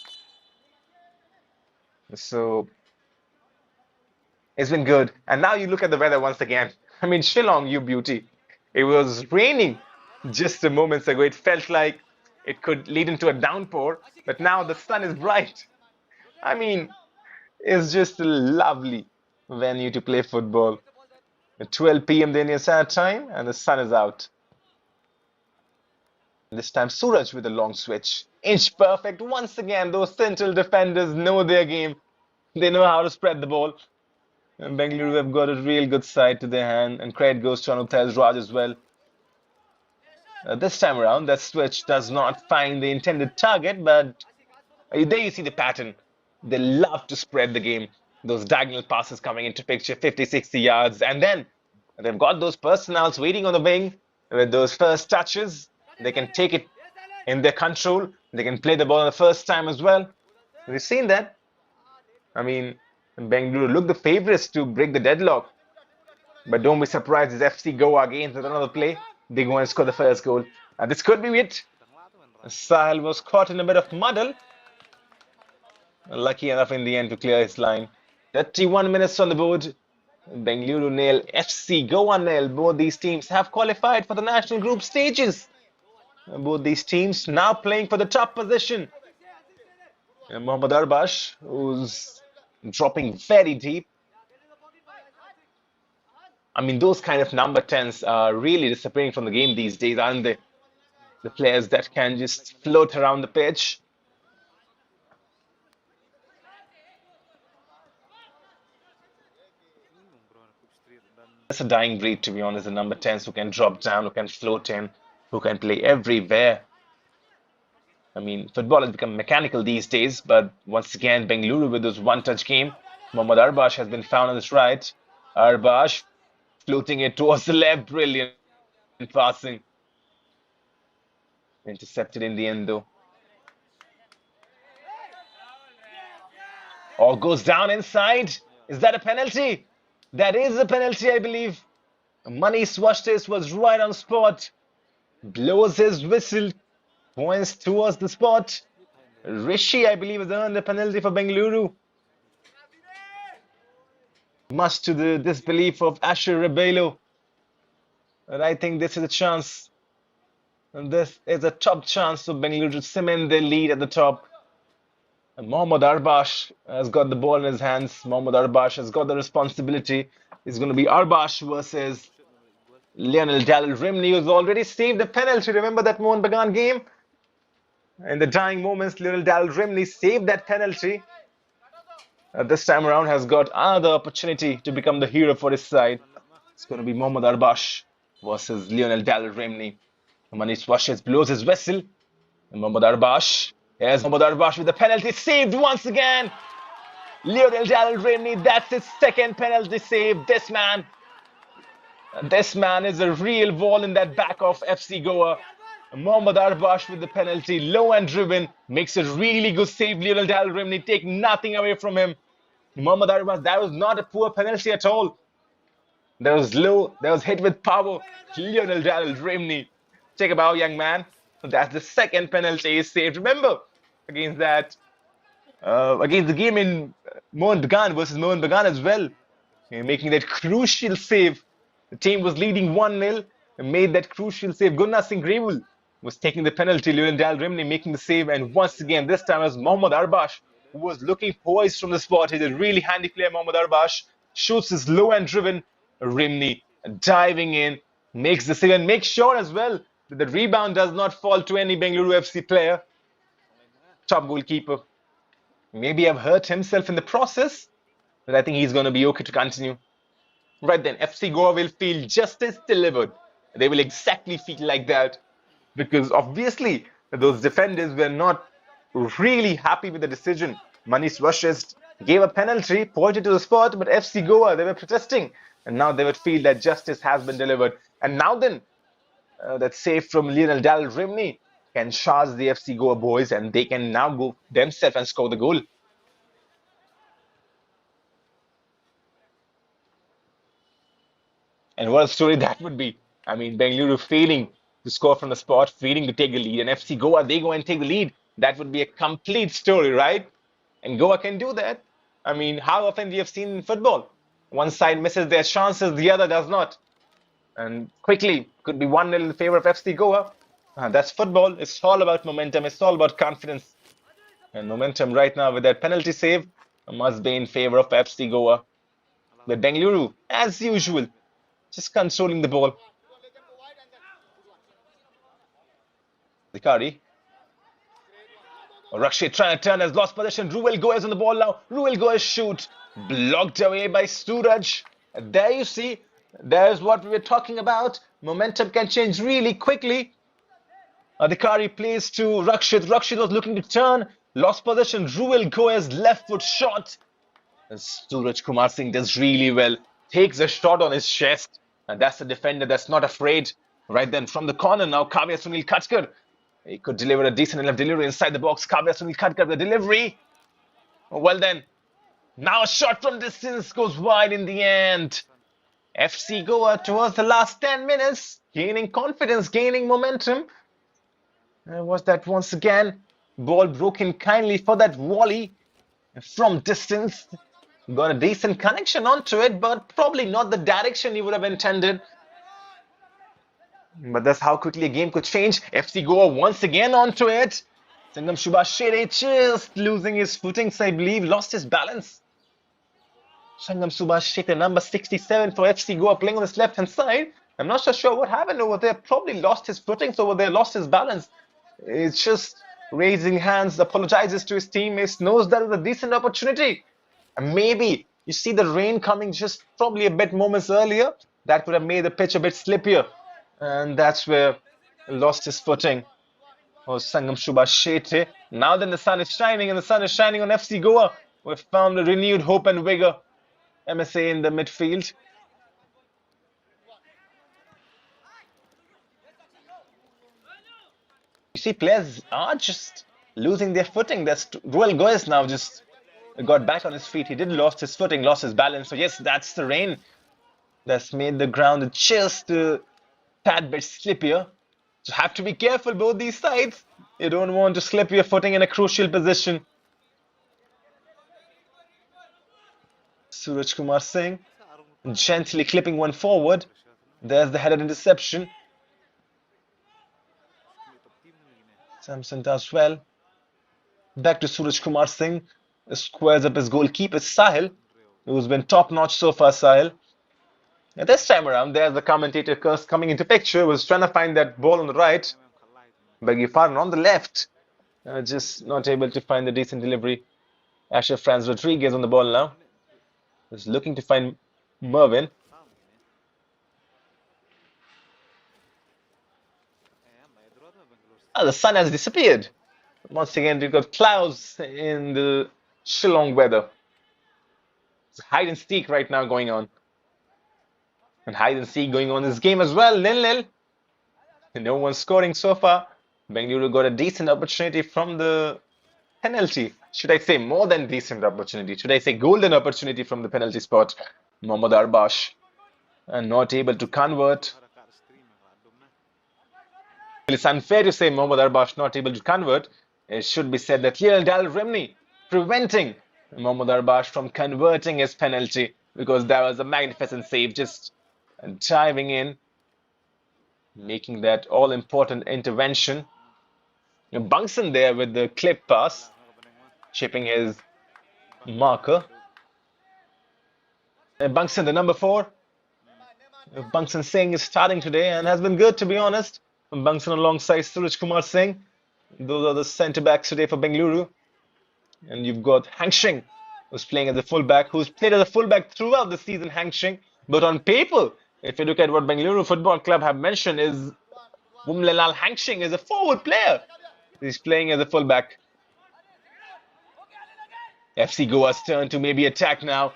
So it's been good. And now you look at the weather once again. I mean, Shillong, you beauty. It was raining just a moments ago. It felt like it could lead into a downpour, but now the sun is bright. I mean, it's just a lovely venue to play football. At 12 p.m. the Indian Standard Time, and the sun is out. This time Suraj with a long switch. Inch perfect. Once again, those central defenders know their game. They know how to spread the ball. And Bengaluru have got a real good side to their hand, and credit goes to Anuthez Raj as well. This time around, that switch does not find the intended target, but there you see the pattern. They love to spread the game. Those diagonal passes coming into picture, 50, 60 yards, and then they've got those personnels waiting on the wing with those first touches. They can take it in their control. They can play the ball the first time as well. We've seen that. I mean, Bengaluru look the favourites to break the deadlock. But don't be surprised if FC Goa again with another play. They go and score the first goal. And this could be it. Sahil was caught in a bit of muddle. Lucky enough in the end to clear his line. 31 minutes on the board. Bengaluru nil, FC Goa nil. Both these teams have qualified for the national group stages. Both these teams now playing for the top position. And Mohammad Arbash, who's dropping very deep. I mean, those kind of number 10s are really disappearing from the game these days, aren't they? The players that can just float around the pitch. It's a dying breed, to be honest, the number 10s who can drop down, who can float in, who can play everywhere. I mean, football has become mechanical these days, but once again, Bengaluru with this one-touch game. Mohammad Arbash has been found on his right. Arbash floating it towards the left. Brilliant passing. Intercepted in the end, though. Or goes down inside. Is that a penalty? That is a penalty, I believe. Manish Swastis was right on spot. Blows his whistle. Points towards the spot. Rishi, I believe, has earned the penalty for Bengaluru. Much to the disbelief of Asher Rebelo. But I think this is a chance. And this is a top chance for Bengaluru to cement their lead at the top. And Mohammad Arbash has got the ball in his hands. Mohammad Arbash has got the responsibility. It's going to be Arbash versus Lionel Dalil Rimney, who's already saved the penalty. Remember that Mohun Bagan game? In the dying moments, Lionel Dalil Rimney saved that penalty. This time around has got another opportunity to become the hero for his side. It's going to be Mohammad Arbash versus Lionel Dalil Rimney. Manish Swastis blows his whistle. And Mohammad Arbash. Here's Mohammad Arbash with the penalty saved once again. Lionel Dalil Rimney, that's his second penalty save. This man is a real ball in that back of FC Goa. Mohammad Arbash with the penalty, low and driven, makes a really good save. Lionel Dalil Rimney, take nothing away from him. Mohammad Arbash, that was not a poor penalty at all. That was low, that was hit with power. Lionel Dalil Rimney, take a bow, young man. That's the second penalty he saved. Remember, against the game in Mohun Bagan versus Mohun Bagan as well, making that crucial save. The team was leading 1-0 and made that crucial save. Gunnar Singh Grewal was taking the penalty. Lionel Dalil Rimney making the save, and once again, this time it was Mohammad Arbash who was looking poised from the spot. He's a really handy player. Mohammad Arbash shoots his low and driven. Rimney diving in, Makes the save and makes sure as well that the rebound does not fall to any Bengaluru FC player. Top goalkeeper. Maybe have hurt himself in the process, but I think he's going to be okay to continue. Right then, FC Goa will feel justice delivered. They will exactly feel like that because obviously those defenders were not really happy with the decision. Manish Vashist gave a penalty, pointed to the spot, but FC Goa, they were protesting. And now they would feel that justice has been delivered. And now then, that save from Lionel Dal Rimney can charge the FC Goa boys and they can now go themselves and score the goal. And what a story that would be. I mean, Bengaluru failing to score from the spot, failing to take the lead, and FC Goa, they go and take the lead. That would be a complete story, right? And Goa can do that. I mean, how often we have seen in football? One side misses their chances, the other does not. And quickly, could be 1-0 in favor of FC Goa. That's football. It's all about momentum. It's all about confidence. And momentum right now with that penalty save must be in favor of FC Goa. With Bengaluru, as usual, just controlling the ball. Vikari. Rakshit trying to turn, has lost possession. Ruel Goes on the ball now. Ruel Goes shoot. Blocked away by Suraj. There you see, there's what we were talking about. Momentum can change really quickly. Adhikari plays to Rakshit. Rakshit was looking to turn. Lost possession. Ruel Goes left foot shot. And Suraj Kumar Singh does really well. Takes a shot on his chest. And that's a defender that's not afraid. Right then from the corner now, Kavya Sunil Khatkar. He could deliver a decent enough delivery inside the box. Kavya Sunil Khatkar, the delivery. Well then, now a shot from distance goes wide in the end. FC Goa towards the last 10 minutes, gaining confidence, gaining momentum. Was that once again, ball broken kindly for that volley from distance. Got a decent connection onto it, but probably not the direction he would have intended. But that's how quickly a game could change. FC Goa once again onto it. Sangam Subhashere just losing his footings, I believe, lost his balance. Sangam Subhashere, number 67 for FC Goa, playing on this left-hand side. I'm not so sure what happened over there. Probably lost his footings over there, lost his balance. It's just raising hands, apologizes to his teammates, knows that was a decent opportunity. And maybe you see the rain coming just probably a bit moments earlier. That would have made the pitch a bit slippier. And that's where he lost his footing. Oh, Sangam Subhashere. Now then the sun is shining, and the sun is shining on FC Goa. We've found a renewed hope and vigor. MSA in the midfield. You see, players are just losing their footing. That's Ruel Goes now just got back on his feet. He did lost his footing, lost his balance. So yes, that's the rain that's made the ground just a tad bit slippier. So have to be careful both these sides. You don't want to slip your footing in a crucial position. Suraj Kumar Singh gently clipping one forward. There's the headed interception. Samson does well. Back to Suraj Kumar Singh. Squares up his goalkeeper Sahil, who's been top notch so far. Sahil. And this time around, there's the commentator coming into picture. Was trying to find that ball on the right. Begifaran on the left. Just not able to find the decent delivery. Asher Franz Rodriguez on the ball now. Is looking to find Mervin. The sun has disappeared. Once again, we've got clouds in the Shillong weather. It's hide and seek right now going on. And hide and seek going on in this game as well. 0-0. No one scoring so far. Bengaluru got a decent opportunity from the penalty. Should I say more than decent opportunity? Should I say golden opportunity from the penalty spot? Mohammad Arbash. And not able to convert. It's unfair to say Mohammad Arbash not able to convert. It should be said that Lionel Dal Rimney preventing Mohammad Arbash from converting his penalty, because that was a magnificent save, just diving in, making that all-important intervention. Bungson there with the clip pass, chipping his marker. Bungson, the number 4, Bangsan Singh is starting today and has been good, to be honest. Bangsan alongside Suraj Kumar Singh. Those are the centre backs today for Bengaluru. And you've got Hang Shing, who's playing as a fullback, who's played as a fullback throughout the season, Hang Shing. But on paper, if you look at what Bengaluru Football Club have mentioned, is Wumlalal Hang Shing is a forward player. He's playing as a fullback. FC Goa's turn to maybe attack now.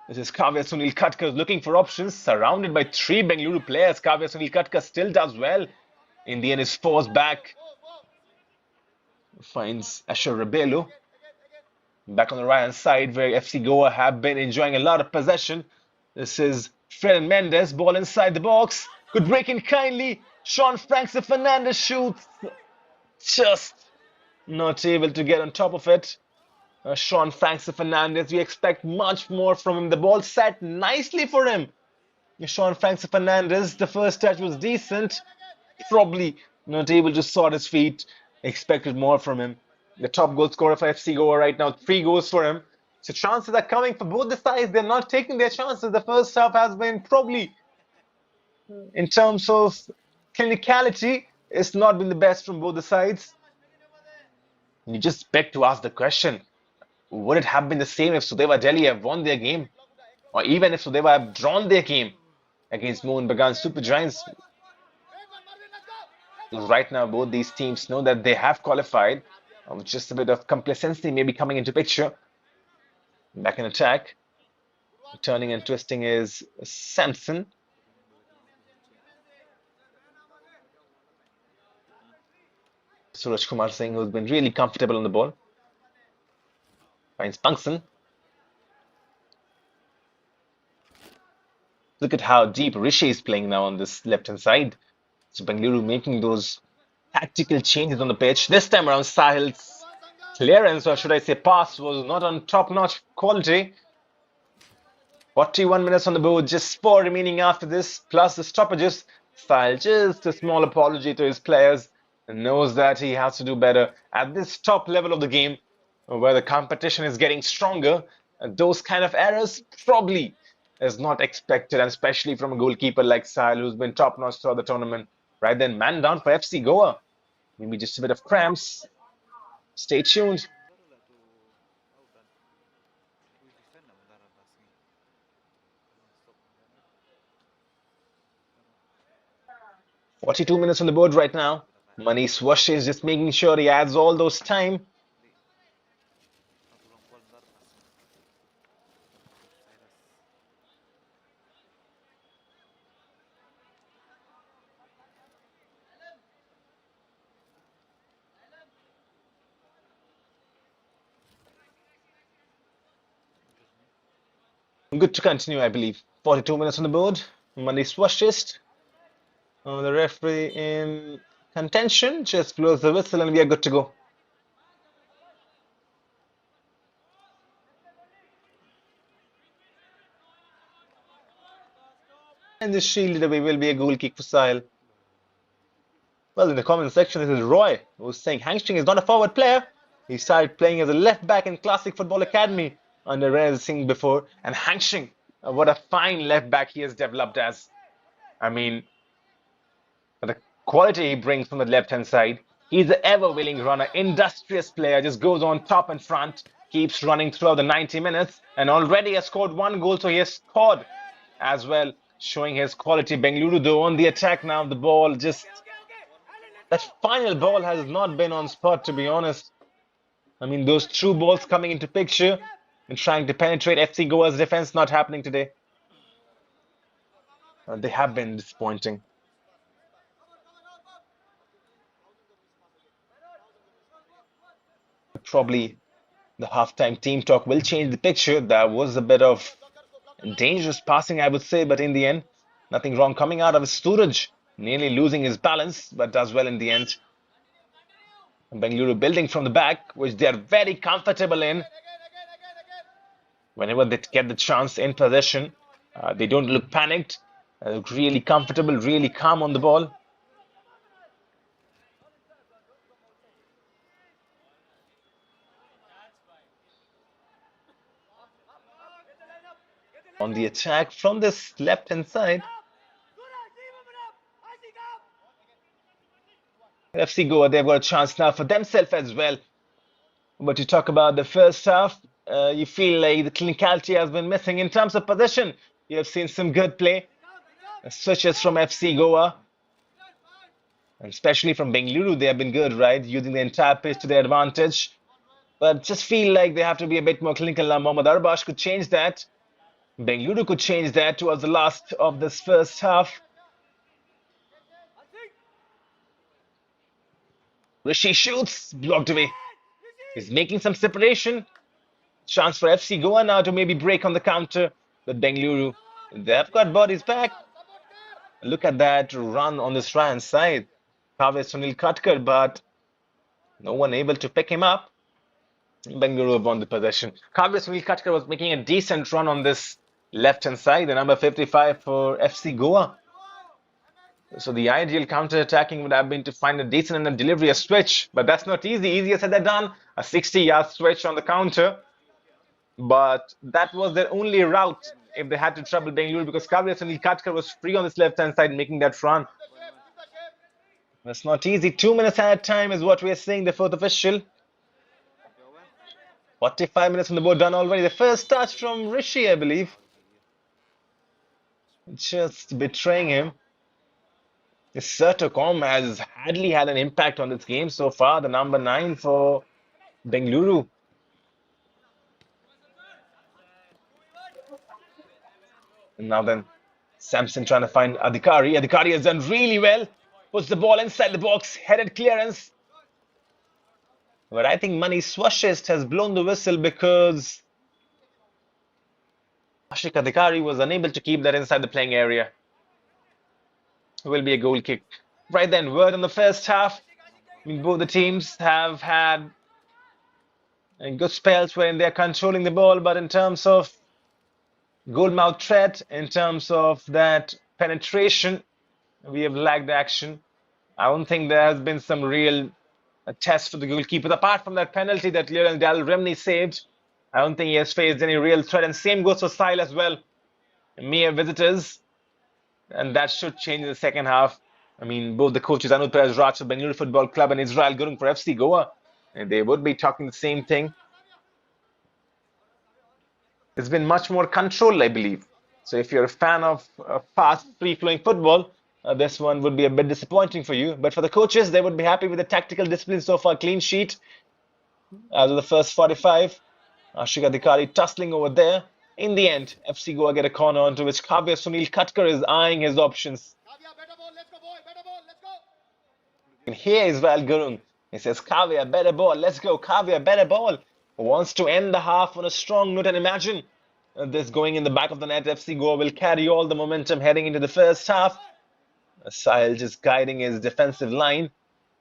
This is Kavya Sunil Khatkar looking for options, surrounded by three Bengaluru players. Kavya Sunil Khatkar still does well. In the end, is forced back. Finds Asher Rebelo. Back on the right hand side, where FC Goa have been enjoying a lot of possession. This is Fred Mendes, ball inside the box. Good break in kindly. Sean Francis Fernandez shoots. Just not able to get on top of it. Sean Francis Fernandez, we expect much more from him. The ball sat nicely for him. Sean Francis Fernandez, the first touch was decent. Probably not able to sort his feet. Expected more from him. The top goal scorer for FC Goa right now, 3 goals for him. So chances are coming for both the sides. They're not taking their chances. The first half has been probably, in terms of clinicality, it's not been the best from both the sides. You just beg to ask the question, would it have been the same if Sudeva Delhi have won their game? Or even if Sudeva have drawn their game against Mohun Bagan Super Giants? Right now, both these teams know that they have qualified. Just a bit of complacency maybe coming into picture. Back in attack. Turning and twisting is Samson. Suraj Kumar Singh, who's been really comfortable on the ball. Finds Pangsan. Look at how deep Rishi is playing now on this left-hand side. So Bengaluru making those tactical changes on the pitch. This time around, Sahil's clearance, or should I say pass, was not on top-notch quality. 41 minutes on the board, just 4 remaining after this, plus the stoppages. Sahil, just a small apology to his players, and knows that he has to do better at this top level of the game, where the competition is getting stronger. And those kind of errors probably is not expected, and especially from a goalkeeper like Sahil, who's been top-notch throughout the tournament. Right then, man down for FC Goa. Maybe just a bit of cramps. Stay tuned. 42 minutes on the board right now. Manish Wash is just making sure he adds all those time. Good to continue, I believe. 42 minutes on the board. Manish Wash the referee in contention. Just blows the whistle and we are good to go. And this shielded away will be a goal kick for Sahil. Well, in the comment section, this is Roy, who's saying Hangstring is not a forward player. He started playing as a left back in Classic Football Academy under Renaz Singh before. And Hangstring, what a fine left back he has developed as. I mean, the quality he brings from the left-hand side. He's an ever-willing runner, industrious player, just goes on top and front, keeps running throughout the 90 minutes, and already has scored 1 goal, so he has scored as well, showing his quality. Bengaluru, though, on the attack now, the ball just... That final ball has not been on spot, to be honest. I mean, those through balls coming into picture and trying to penetrate FC Goa's defense, not happening today. They have been disappointing. Probably the halftime team talk will change the picture. That was a bit of dangerous passing, I would say, but in the end, nothing wrong coming out of Suraj, nearly losing his balance, but does well in the end. Bengaluru building from the back, which they are very comfortable in. Whenever they get the chance in possession, they don't look panicked. They look really comfortable, really calm on the ball. on the attack from this left-hand side. FC Goa, they've got a chance now for themselves as well. But you talk about the first half, you feel like the clinicality has been missing in terms of possession. You have seen some good play, switches from FC Goa, and especially from Bengaluru. They have been good, right? Using the entire pitch to their advantage. But just feel like they have to be a bit more clinical now. Mohammad Arbash could change that. Bengaluru could change that towards the last of this first half. Rishi shoots, blocked away. He's making some separation. Chance for FC Goa now to maybe break on the counter with Bengaluru. They've got bodies back. Look at that run on this right hand side. Kavya Sunil Katkar, but no one able to pick him up. Bengaluru won the possession. Kavya Sunil Katkar was making a decent run on this left hand side, the number 55 for FC Goa. So the ideal counter-attacking would have been to find a decent and a delivery, a switch. But that's not easy. Easier said than done. A 60-yard switch on the counter. But that was their only route if they had to trouble Bengaluru, because Kavya Sunil Katkar was free on this left-hand side making that run. That's not easy. 2 minutes added time is what we are seeing, the fourth official. 45 minutes on the board done already. The first touch from Rishi, I believe. Just betraying him. Sertocom has hardly had an impact on this game so far. The number 9 for Bengaluru. And now then, Samson trying to find Adhikari. Adhikari has done really well. Puts the ball inside the box. Headed clearance. But I think Mani Swashist has blown the whistle because Ashik Adhikari was unable to keep that inside the playing area. Will be a goal kick. Right then, word on the first half. I mean, both the teams have had good spells when they're controlling the ball, but in terms of goal mouth threat, in terms of that penetration, we have lagged action. I don't think there has been some real test for the goalkeeper. Apart from that penalty that Lionel Dal Remney saved, I don't think he has faced any real threat. And same goes for Sile as well. Mere visitors. And that should change in the second half. I mean, both the coaches, Anup Perez Raj of Bengaluru Football Club and Israel Gurung for FC Goa, and they would be talking the same thing. It's been much more controlled, I believe. So if you're a fan of fast, free-flowing football, this one would be a bit disappointing for you. But for the coaches, they would be happy with the tactical discipline so far. Clean sheet as of the first 45. Ashik Adhikari tussling over there. In the end, FC Goa get a corner onto which Kavya Sunil Katkar is eyeing his options. And here is Val Gurung. He says, Kavya, better ball. Let's go. Kavya, better ball. Wants to end the half on a strong note. And imagine this going in the back of the net. FC Goa will carry all the momentum heading into the first half. Sahil just guiding his defensive line.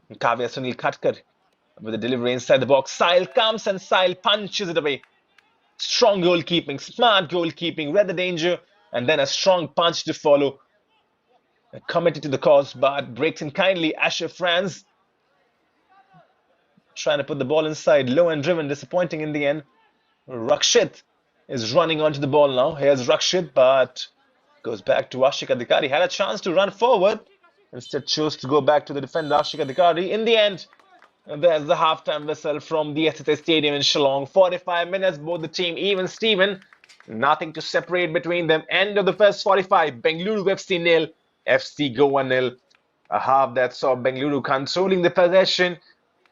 And Kavya Sunil Katkar with the delivery inside the box. Sahil comes and Sahil punches it away. Strong goalkeeping, smart goalkeeping, read the danger, and then a strong punch to follow. Committed to the cause, but breaks in kindly. Asher Franz trying to put the ball inside, low and driven, disappointing in the end. Rakshit is running onto the ball now. Here's Rakshit, but goes back to Ashik Adhikari. Had a chance to run forward, instead chose to go back to the defender Ashik Adhikari. In the end, there's the halftime whistle from the SSA Stadium in Shillong. 45 minutes, both the team even Steven. Nothing to separate between them. End of the first 45. Bengaluru FC 0, FC Goa 0. A half that saw Bengaluru controlling the possession.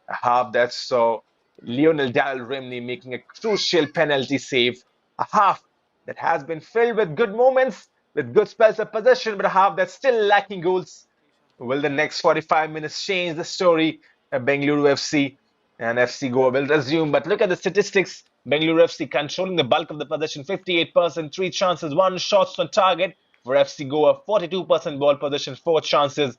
A half that saw Lionel Dal Remney making a crucial penalty save. A half that has been filled with good moments, with good spells of possession, but a half that's still lacking goals. Will the next 45 minutes change the story? Bengaluru FC and FC Goa will resume. But look at the statistics. Bengaluru FC controlling the bulk of the possession, 58%, 3 chances, 1 shots on target. For FC Goa, 42% ball possession, 4 chances,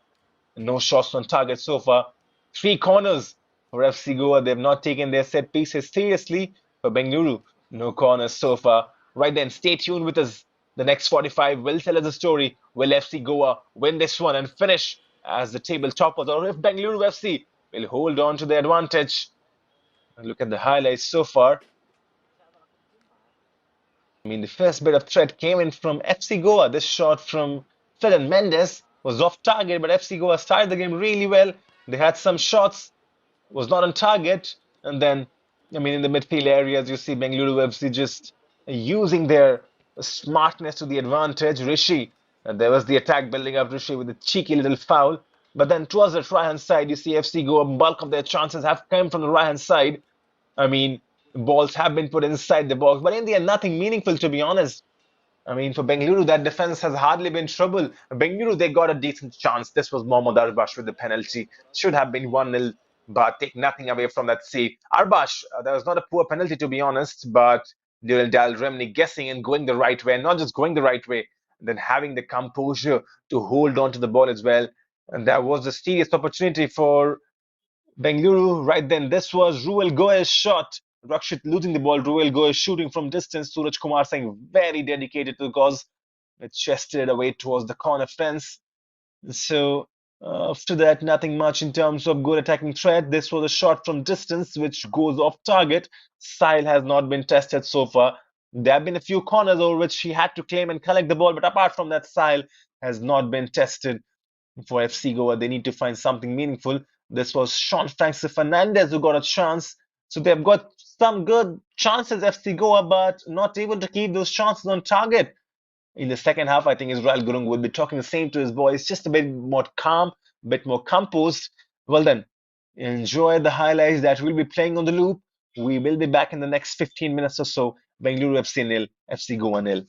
no shots on target so far. 3 corners for FC Goa. They have not taken their set pieces seriously. For Bengaluru, no corners so far. Right then, stay tuned with us. The next 45 will tell us the story. Will FC Goa win this one and finish as the table toppers, or if Bengaluru FC will hold on to the advantage? And look at the highlights so far. I mean, the first bit of threat came in from FC Goa. This shot from Ferdinand Mendes was off target, but FC Goa started the game really well. They had some shots, was not on target. And then, I mean, in the midfield areas, you see Bengaluru FC just using their smartness to the advantage. Rishi, there was the attack building up. Rishi with a cheeky little foul. But then towards the right hand side, you see FC Goa, bulk of their chances have come from the right hand side. I mean, balls have been put inside the box, but in the end, nothing meaningful, to be honest. I mean, for Bengaluru, that defense has hardly been trouble. Bengaluru, they got a decent chance. This was Mohammad Arbash with the penalty. Should have been 1-0, but take nothing away from that save. Arbash, that was not a poor penalty, to be honest, but Dal Remni guessing and going the right way, and not just going the right way, then having the composure to hold on to the ball as well. And that was a serious opportunity for Bengaluru right then. This was Ruel Goy's shot. Rakshit losing the ball. Ruel Goy shooting from distance. Suraj Kumar Singh very dedicated to the cause. It chested away towards the corner fence. So after that, nothing much in terms of good attacking threat. This was a shot from distance which goes off target. Sile has not been tested so far. There have been a few corners over which he had to claim and collect the ball, but apart from that, Sile has not been tested for FC Goa. They need to find something meaningful. This was Sean Francis Fernandez who got a chance. So they've got some good chances, FC Goa, but not able to keep those chances on target. In the second half, I think Israel Gurung will be talking the same to his boys, just a bit more calm, a bit more composed. Well then, enjoy the highlights that we'll be playing on the loop. We will be back in the next 15 minutes or so. Bengaluru FC nil, FC Goa nil.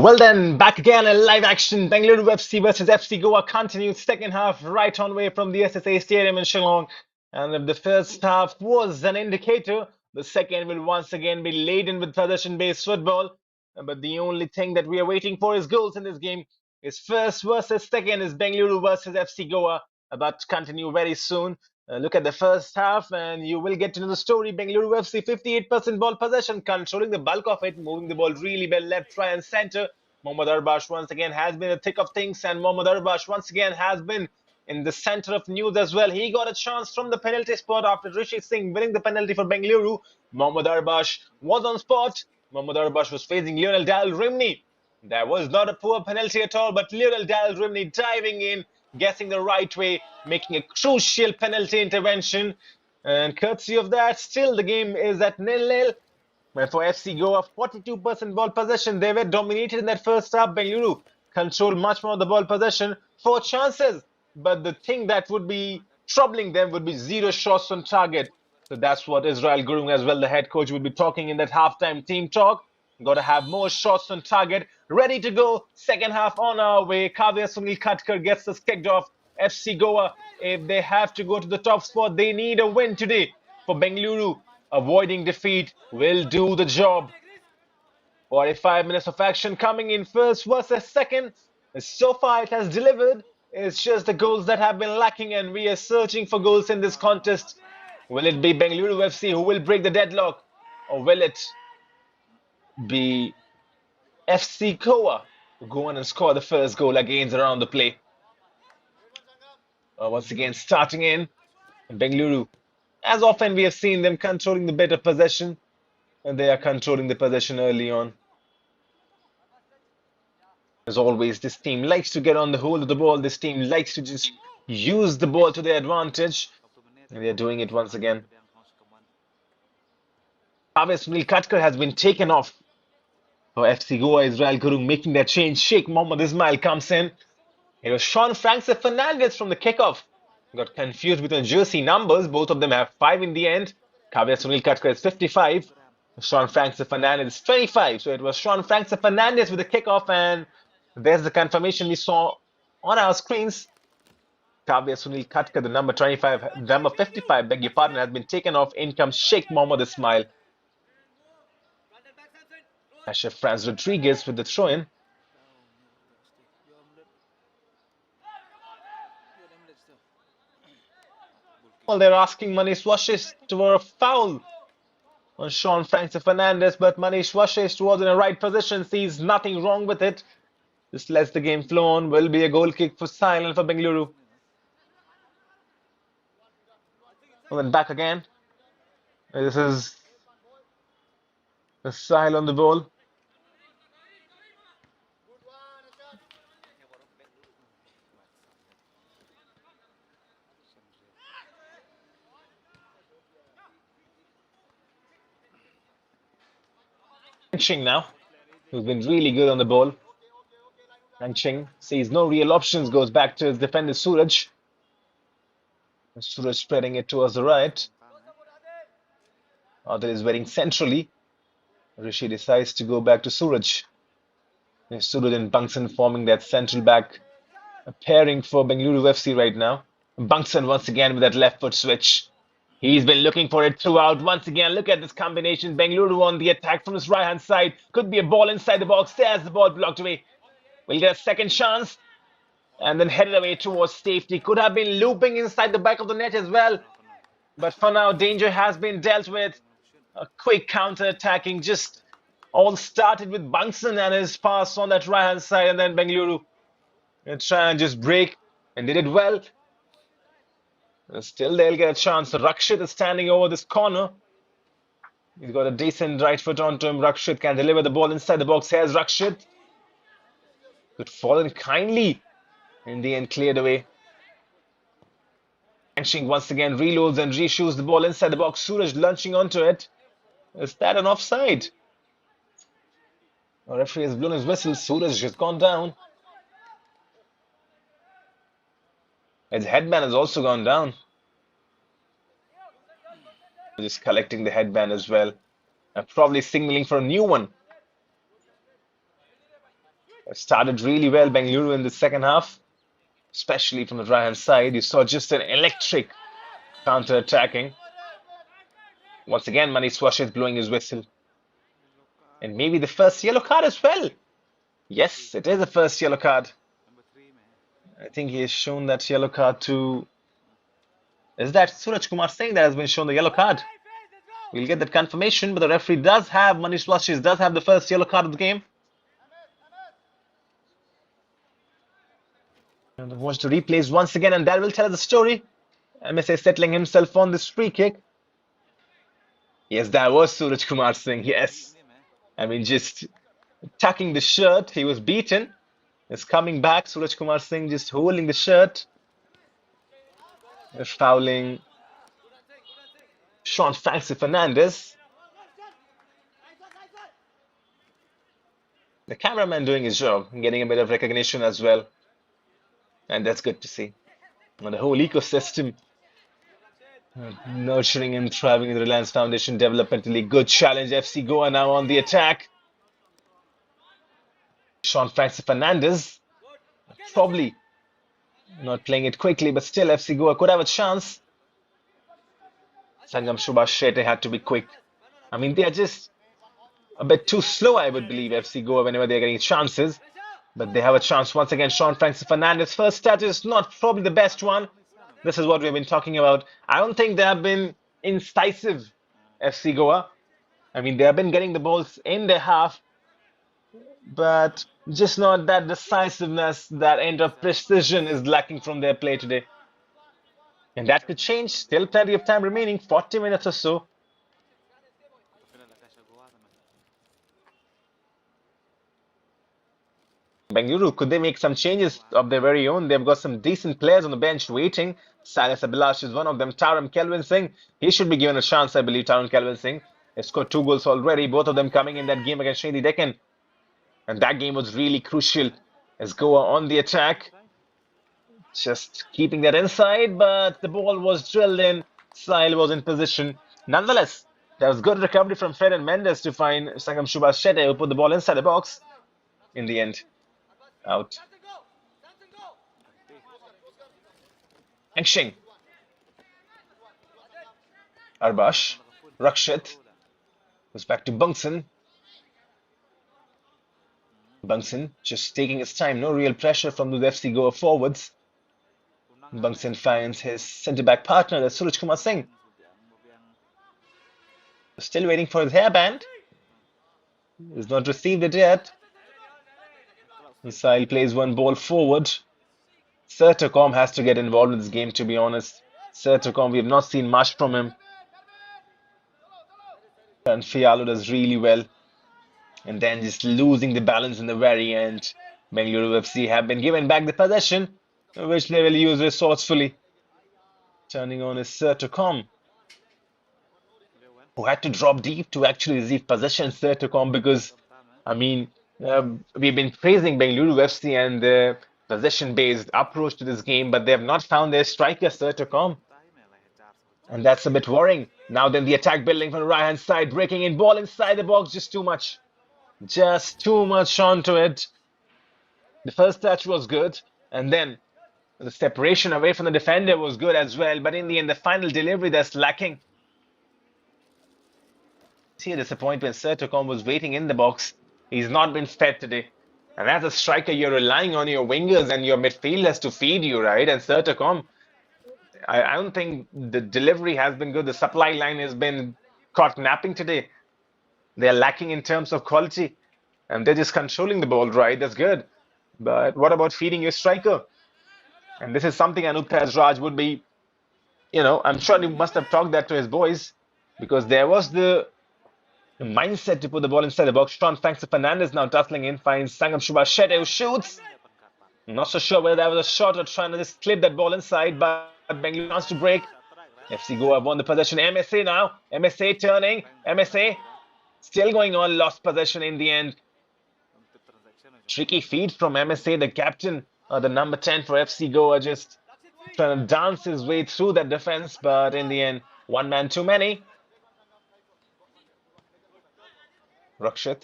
Well then, back again in live action. Bengaluru FC versus FC Goa continued second half right on way from the SSA Stadium in Shillong. And if the first half was an indicator, the second will once again be laden with possession-based football. But the only thing that we are waiting for is goals in this game. Is first versus second is Bengaluru versus FC Goa, about to continue very soon. Look at the first half and you will get to know the story. Bengaluru FC 58% ball possession, controlling the bulk of it, moving the ball really well left, right and center. Mohammad Arbash once again has been the thick of things, and Mohammad Arbash once again has been in the center of news as well. He got a chance from the penalty spot after Rishi Singh winning the penalty for Bengaluru. Mohammad Arbash was on spot. Mohammad Arbash was facing Lionel Dal Rimney. That was not a poor penalty at all, but Lionel Dal Rimney diving in, guessing the right way, making a crucial penalty intervention. And courtesy of that, still the game is at 0-0. For FC Goa, 42% ball possession. They were dominated in that first half. Bengaluru controlled much more of the ball possession. 4 chances. But the thing that would be troubling them would be 0 shots on target. So that's what Israel Gurung as well, the head coach, will be talking in that halftime team talk. Got to have more shots on target. Ready to go. Second half on our way. Kavya Sunil Khatkar gets us kicked off. FC Goa, if they have to go to the top spot, they need a win today. For Bengaluru, avoiding defeat will do the job. 45 minutes of action coming in first versus second. So far it has delivered. It's just the goals that have been lacking, and we are searching for goals in this contest. Will it be Bengaluru FC who will break the deadlock, or will it be FC Goa who go on and score the first goal against around the play? Once again starting in Bengaluru. As often we have seen them controlling the better possession, and they are controlling the possession early on. As always, this team likes to get on the hold of the ball. This team likes to just use the ball to their advantage, and they are doing it once again. Sunil Khatkar has been taken off for FC Goa. Israel Gurung making that change. Sheikh Mohammed Ismail comes in. It was Sean Francis Fernandez from the kickoff. Got confused with the jersey numbers. Both of them have 5 in the end. Sunil Khatkar is 55. Sean Francis Fernandez is 25. So it was Sean Francis Fernandez with the kickoff, and there's the confirmation we saw on our screens. Sunil Khatkar, the number 25, number 55, beg your pardon, has been taken off. In comes Sheikh Mohammed Ismail. Ashraf Franz Rodriguez with the throw-in. Well, they're asking Manish Washish for a foul on Sean Francis Fernandez, but Manish Washish was in the right position, sees nothing wrong with it. Just lets the game flow on. Will be a goal kick for Silent for Bengaluru. And then back again. This is the Sahil on the ball. Ching now, who's been really good on the ball. And Ching sees no real options, goes back to his defender Suraj. Suraj spreading it towards the right. Adil is very centrally. Rishi decides to go back to Suraj. Suraj and Bangsan forming that central back pairing for Bengaluru FC right now. Bangsan once again with that left foot switch. He's been looking for it throughout. Once again, look at this combination. Bengaluru on the attack from his right-hand side. Could be a ball inside the box. There's the ball blocked away. We'll get a second chance. And then headed away towards safety. Could have been looping inside the back of the net as well. But for now, danger has been dealt with. A quick counter-attacking. Just all started with Bangsan and his pass on that right-hand side. And then Bengaluru try and just break. And did it well. Still, they'll get a chance. Rakshit is standing over this corner. He's got a decent right foot onto him. Rakshit can deliver the ball inside the box. Here's Rakshit. Good fallen kindly. In the end, cleared away. Anshing once again reloads and reshoots the ball inside the box. Suraj lunching onto it. Is that an offside? The referee has blown his whistle. Suraj has gone down. His headband has also gone down. Just collecting the headband as well. And probably signaling for a new one. Started really well, Bengaluru, in the second half, especially from the right-hand side. You saw just an electric counter-attacking. Once again, Manish Swasha is blowing his whistle. And maybe the first yellow card as well. Yes, it is the first yellow card. I think he has shown that yellow card to... Is that Suraj Kumar Singh that has been shown the yellow card? We'll get that confirmation, but the referee does have, Manish Swasha does have the first yellow card of the game. And watch the replays once again, and that will tell us the story. MSA settling himself on this free kick. Yes, that was Suraj Kumar Singh, yes. I mean, just tucking the shirt, he was beaten. Is coming back, Suraj Kumar Singh just holding the shirt. They're fouling Sean Fancy Fernandez. The cameraman doing his job, getting a bit of recognition as well. And that's good to see. And the whole ecosystem nurturing and thriving in the Reliance Foundation developmentally. Good challenge, FC Goa now on the attack. Sean Fancy Fernandez probably not playing it quickly, but still FC Goa could have a chance. Sangam Subhash Shetty had to be quick. I mean, they are just a bit too slow, I would believe, FC Goa, whenever they're getting chances. But they have a chance once again. Sean Francis Fernandez, first touch is not probably the best one. This is what we've been talking about. I don't think they have been incisive, FC Goa. I mean, they have been getting the balls in their half, but just not that decisiveness, that end of precision is lacking from their play today. And that could change. Still plenty of time remaining, 40 minutes or so. Bengaluru, could they make some changes of their very own? They've got some decent players on the bench waiting. Silas Abhilash is one of them. Taram Kelvin Singh, he should be given a chance, I believe. Taram Kelvin Singh has scored 2 goals already, both of them coming in that game against Shredi Deccan. And that game was really crucial as Goa on the attack. Just keeping that inside, but the ball was drilled in. Sahil was in position. Nonetheless, there was good recovery from Fred and Mendes to find Sangam Subhash Shetty, who put the ball inside the box. In the end, out. Engshing. Arbash. Rakshit. Goes back to Bungson. Bungson just taking his time. No real pressure from the FC Goa forwards. Bungson finds his centre-back partner, that's Suraj Kumar Singh. Still waiting for his hairband. He's not received it yet. Sahil plays one ball forward. Sertacom has to get involved in this game, to be honest. Sertacom, we have not seen much from him. And Fialo does really well. And then just losing the balance in the very end. Bengaluru FC have been given back the possession, which they will use resourcefully. Turning on is Sertacom, who had to drop deep to actually receive possession. Sertacom, because, I mean, we've been praising Bengaluru FC and the possession-based approach to this game, but they have not found their striker, Sertacom. And that's a bit worrying. Now then the attack building from the right-hand side, breaking in, ball inside the box, just too much. Just too much onto it. The first touch was good, and then the separation away from the defender was good as well, but in the end, the final delivery that's lacking. See a disappointment. Sertacom was waiting in the box. He's not been fed today. And as a striker, you're relying on your wingers and your midfielders to feed you, right? And Sertacom, I don't think the delivery has been good. The supply line has been caught napping today. They're lacking in terms of quality. And they're just controlling the ball, right? That's good. But what about feeding your striker? And this is something Anup Raj would be, I'm sure he must have talked that to his boys, because there was the mindset to put the ball inside the box. Sean Fernandez now tussling in, finds Sangam Subhash Shetty, who shoots. Not so sure whether that was a shot or trying to just clip that ball inside, but Bengaluru wants to break. FC Goa won the possession. MSA now. MSA turning. MSA still going on. Lost possession in the end. Tricky feed from MSA, the captain, the number 10 for FC Goa, just trying to dance his way through that defense, but in the end, one man too many. Rakshit.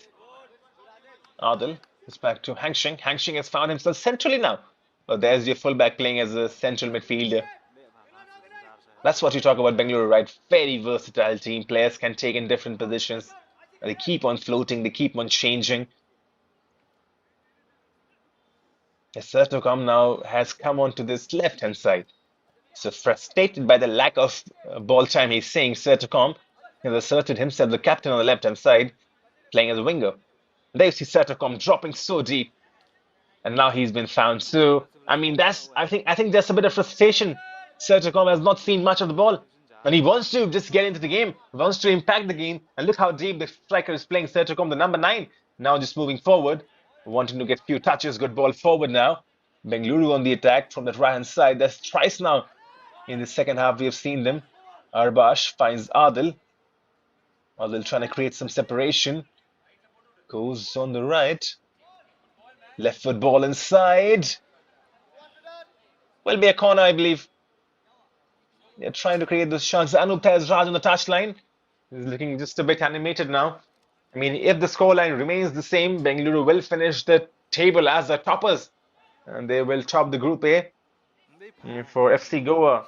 Adil It's back to Hangsheng. Hangsheng has found himself centrally now. Oh, there's your fullback playing as a central midfielder. That's what you talk about Bengaluru, right? Very versatile team. Players can take in different positions. They keep on floating. They keep on changing. Sertocom now has come onto this left-hand side. So frustrated by the lack of ball time, he's saying Sertocom has asserted himself the captain on the left-hand side, playing as a winger. There you see Sertocom dropping so deep, and now he's been found. So I mean, I think there's a bit of frustration. Sertocom has not seen much of the ball, and he wants to just get into the game, wants to impact the game. And look how deep the striker is playing. Sertocom, the number 9, now just moving forward, wanting to get a few touches. Good ball forward now. Bengaluru on the attack from that right-hand side. That's twice now in the second half we have seen them. Arbash finds Adil. Adil trying to create some separation. Goes on the right. Left foot ball inside. Will be a corner, I believe. They're trying to create those chances. Anup Raj on the touchline. He's looking just a bit animated now. I mean, if the scoreline remains the same, Bengaluru will finish the table as the toppers. And they will top the Group A. For FC Goa,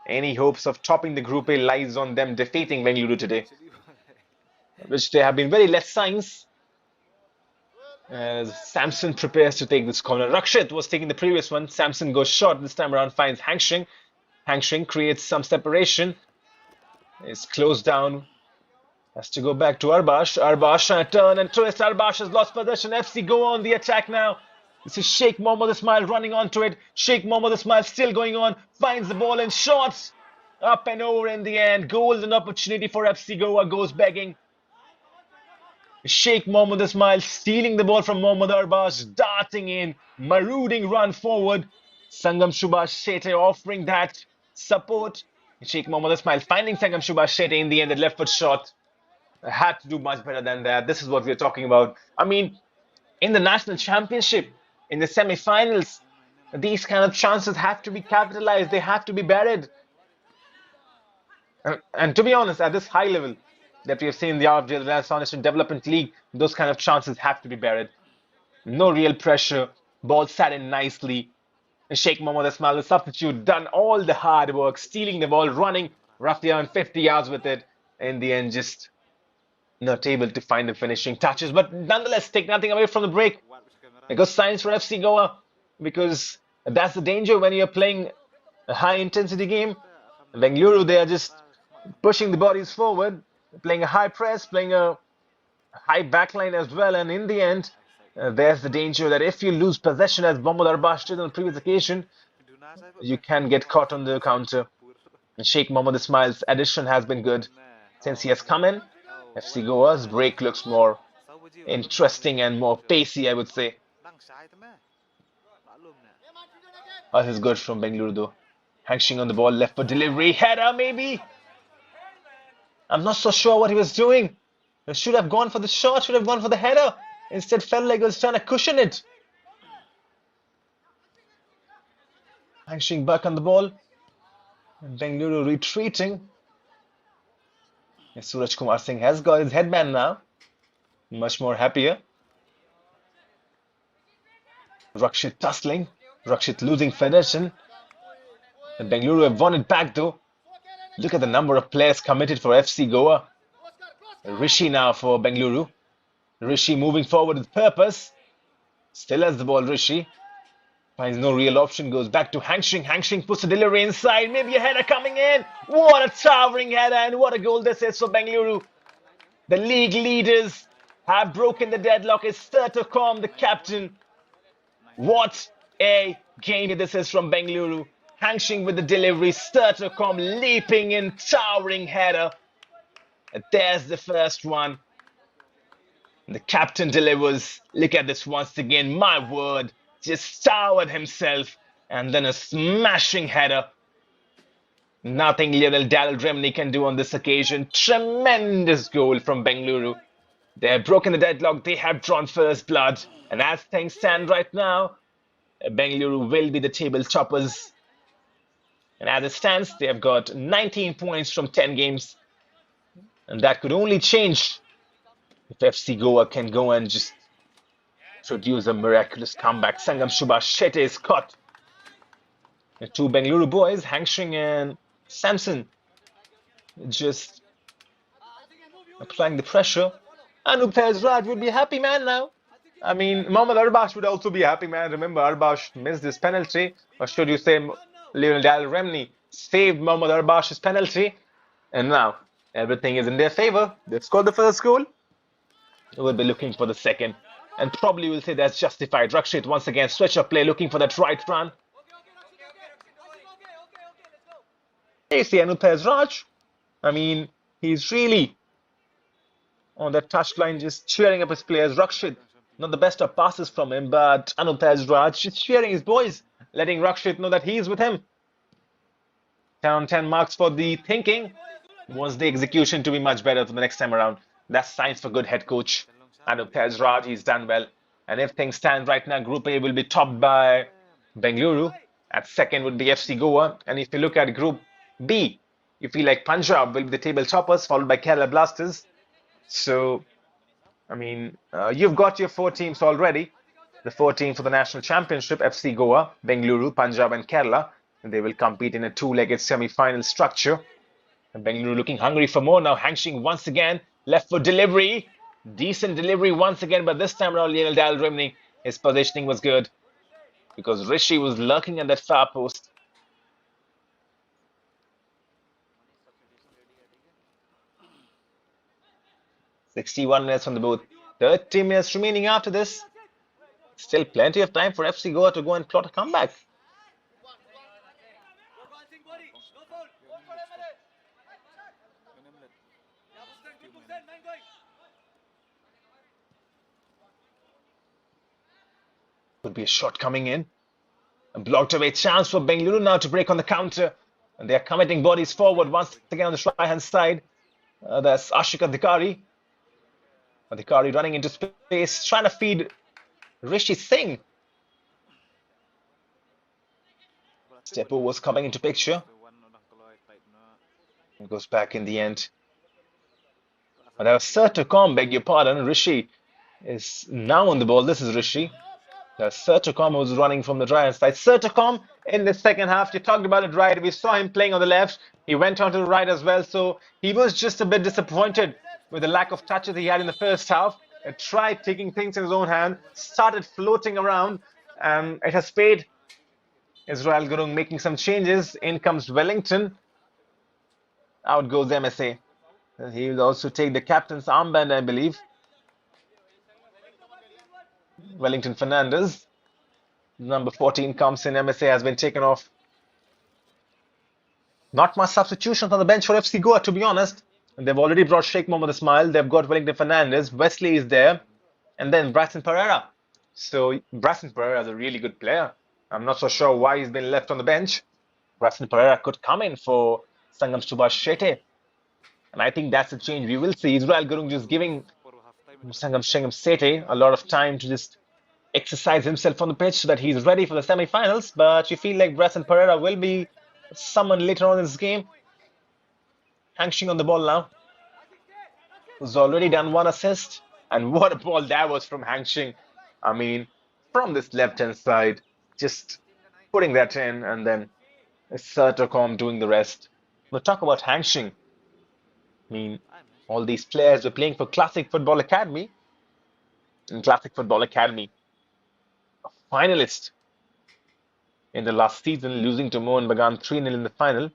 any hopes of topping the Group A lies on them defeating Bengaluru today, which there have been very less signs. As Samson prepares to take this corner. Rakshit was taking the previous one. Samson goes short. This time around finds Hangsheng. Hangsheng creates some separation. Is closed down. Has to go back to Arbash. Arbash trying to turn and twist. Arbash has lost possession. FC Goa on the attack now. This is Sheikh Mohammad Ismail running onto it. Sheikh Mohammad Ismail still going on. Finds the ball and shots. Up and over in the end. Golden opportunity for FC Goa. Goes begging. Sheikh Mohammad Ismail stealing the ball from Mohammad Arbash. Darting in. Marauding run forward. Sangam Subhash Shetty offering that support. Sheikh Mohammad Ismail finding Sangam Subhash Shetty in the end. The left foot shot. Had to do much better than that. This is what we're talking about. I mean, in the national championship, in the semi-finals, these kind of chances have to be capitalized. They have to be buried. And to be honest, at this high level that we have seen in the RFDL Reliance Foundation Development League, those kind of chances have to be buried. No real pressure. Ball sat in nicely. And Sheikh Mohammad Ismail, the substitute, done all the hard work, stealing the ball, running roughly around 50 yards with it. In the end, just not able to find the finishing touches. But nonetheless, take nothing away from the break. It goes signs for FC Goa, because that's the danger when you're playing a high-intensity game. Bengaluru, they are just pushing the bodies forward, playing a high press, playing a high backline as well. And in the end, there's the danger that if you lose possession, as Mohammad Arbash did on the previous occasion, you can get caught on the counter. And Sheikh Mohammad Ismail's addition has been good since he has come in. FC Goa's break looks more interesting and more pacey, I would say. This is good from Bengaluru though. Hangsheng on the ball, left for delivery, header maybe. I'm not so sure what he was doing. He should have gone for the shot, should have gone for the header. Instead felt like he was trying to cushion it. Hangsheng back on the ball. And Bengaluru retreating. Suraj Kumar Singh has got his headband now. Much more happier. Rakshit tussling. Rakshit losing Federation. And Bengaluru have won it back though. Look at the number of players committed for FC Goa. Rishi now for Bengaluru. Rishi moving forward with purpose. Still has the ball, Rishi. Finds no real option, goes back to Hangsheng. Hangsheng puts a delivery inside. Maybe a header coming in. What a towering header, and what a goal this is for Bengaluru. The league leaders have broken the deadlock. It's Sertocom, the captain. What a game this is from Bengaluru. Hangsheng with the delivery. Sertocom leaping in, towering header. And there's the first one. The captain delivers. Look at this once again. My word. Just towered himself. And then a smashing header. Nothing Lionel Daryl Remney can do on this occasion. Tremendous goal from Bengaluru. They have broken the deadlock. They have drawn first blood. And as things stand right now, Bengaluru will be the table toppers. And as it stands, they have got 19 points from 10 games. And that could only change if FC Goa can go and just should use a miraculous comeback. Sangam Subhash Shetty is caught. The two Bengaluru boys, Hangshing and Samson, just applying the pressure. Anup Raj would be a happy man now. I mean, Mohammad Arbash would also be a happy man. Remember, Arbash missed this penalty. Or should you say Lionel Dal Remney saved Mohammad Arbash's penalty. And now, everything is in their favour. They've scored the first goal. We'll be looking for the second. And probably will say that's justified. Rakshit once again, switch of play, looking for that right run. You see Anup Raj. I mean, he's really on that touchline, just cheering up his players. Rakshit, not the best of passes from him, but Anup Raj just cheering his boys, letting Rakshit know that he's with him. 10 on 10 marks for the thinking. Wants the execution to be much better for the next time around. That's signs for good head coach. Anup Raj, he's done well. And if things stand right now, Group A will be topped by Bengaluru. At second would be FC Goa. And if you look at Group B, you feel like Punjab will be the table toppers, followed by Kerala Blasters. So, I mean, you've got your 4 teams already. The 4 teams for the national championship, FC Goa, Bengaluru, Punjab and Kerala. And they will compete in a 2-legged semi-final structure. And Bengaluru looking hungry for more now. Hangshing once again, left for delivery. Decent delivery once again, but this time around, Lionel Dal Remney, his positioning was good. Because Rishi was lurking at that far post. 61 minutes on the booth. 30 minutes remaining after this. Still plenty of time for FC Goa to go and plot a comeback. Could be a shot coming in. A blocked away chance for Bengaluru now to break on the counter. And they are committing bodies forward once again on the right-hand side. That's Ashik Adhikari. Adhikari running into space, trying to feed Rishi Singh. Stepu was coming into picture. It goes back in the end. But that was Sertacom, beg your pardon. Rishi is now on the ball. This is Rishi. That's Sertacom who's running from the right-hand side. Sertacom in the second half, you talked about it right. We saw him playing on the left. He went on to the right as well. So he was just a bit disappointed with the lack of touches he had in the first half. He tried taking things in his own hand, started floating around, and it has paid. Israel Gurung making some changes. In comes Wellington. Out goes MSA. He will also take the captain's armband, I believe. Wellington Fernandez. Number 14 comes in. MSA has been taken off. Not much substitutions on the bench for FC Goa, to be honest. They've already brought Sheikh Mohammed Ismail. They've got Wellington Fernandez. Wesley is there. And then Bryson Pereira. So Bryson Pereira is a really good player. I'm not so sure why he's been left on the bench. Bryson Pereira could come in for Sangam Subhash Shetty. And I think that's a change we will see. Israel Gurung just giving Sangam Shetty a lot of time to just exercise himself on the pitch so that he's ready for the semi-finals. But you feel like Bryson Pereira will be summoned later on in this game. Hangshing on the ball now. Who's already done 1 assist. And what a ball that was from Hangshing. I mean, from this left-hand side, just putting that in, and then Sertacom doing the rest. We'll talk about Hangshing. I mean, all these players were playing for Classic Football Academy. And Classic Football Academy, a finalist in the last season, losing to Mohun Bagan 3-0 in the final.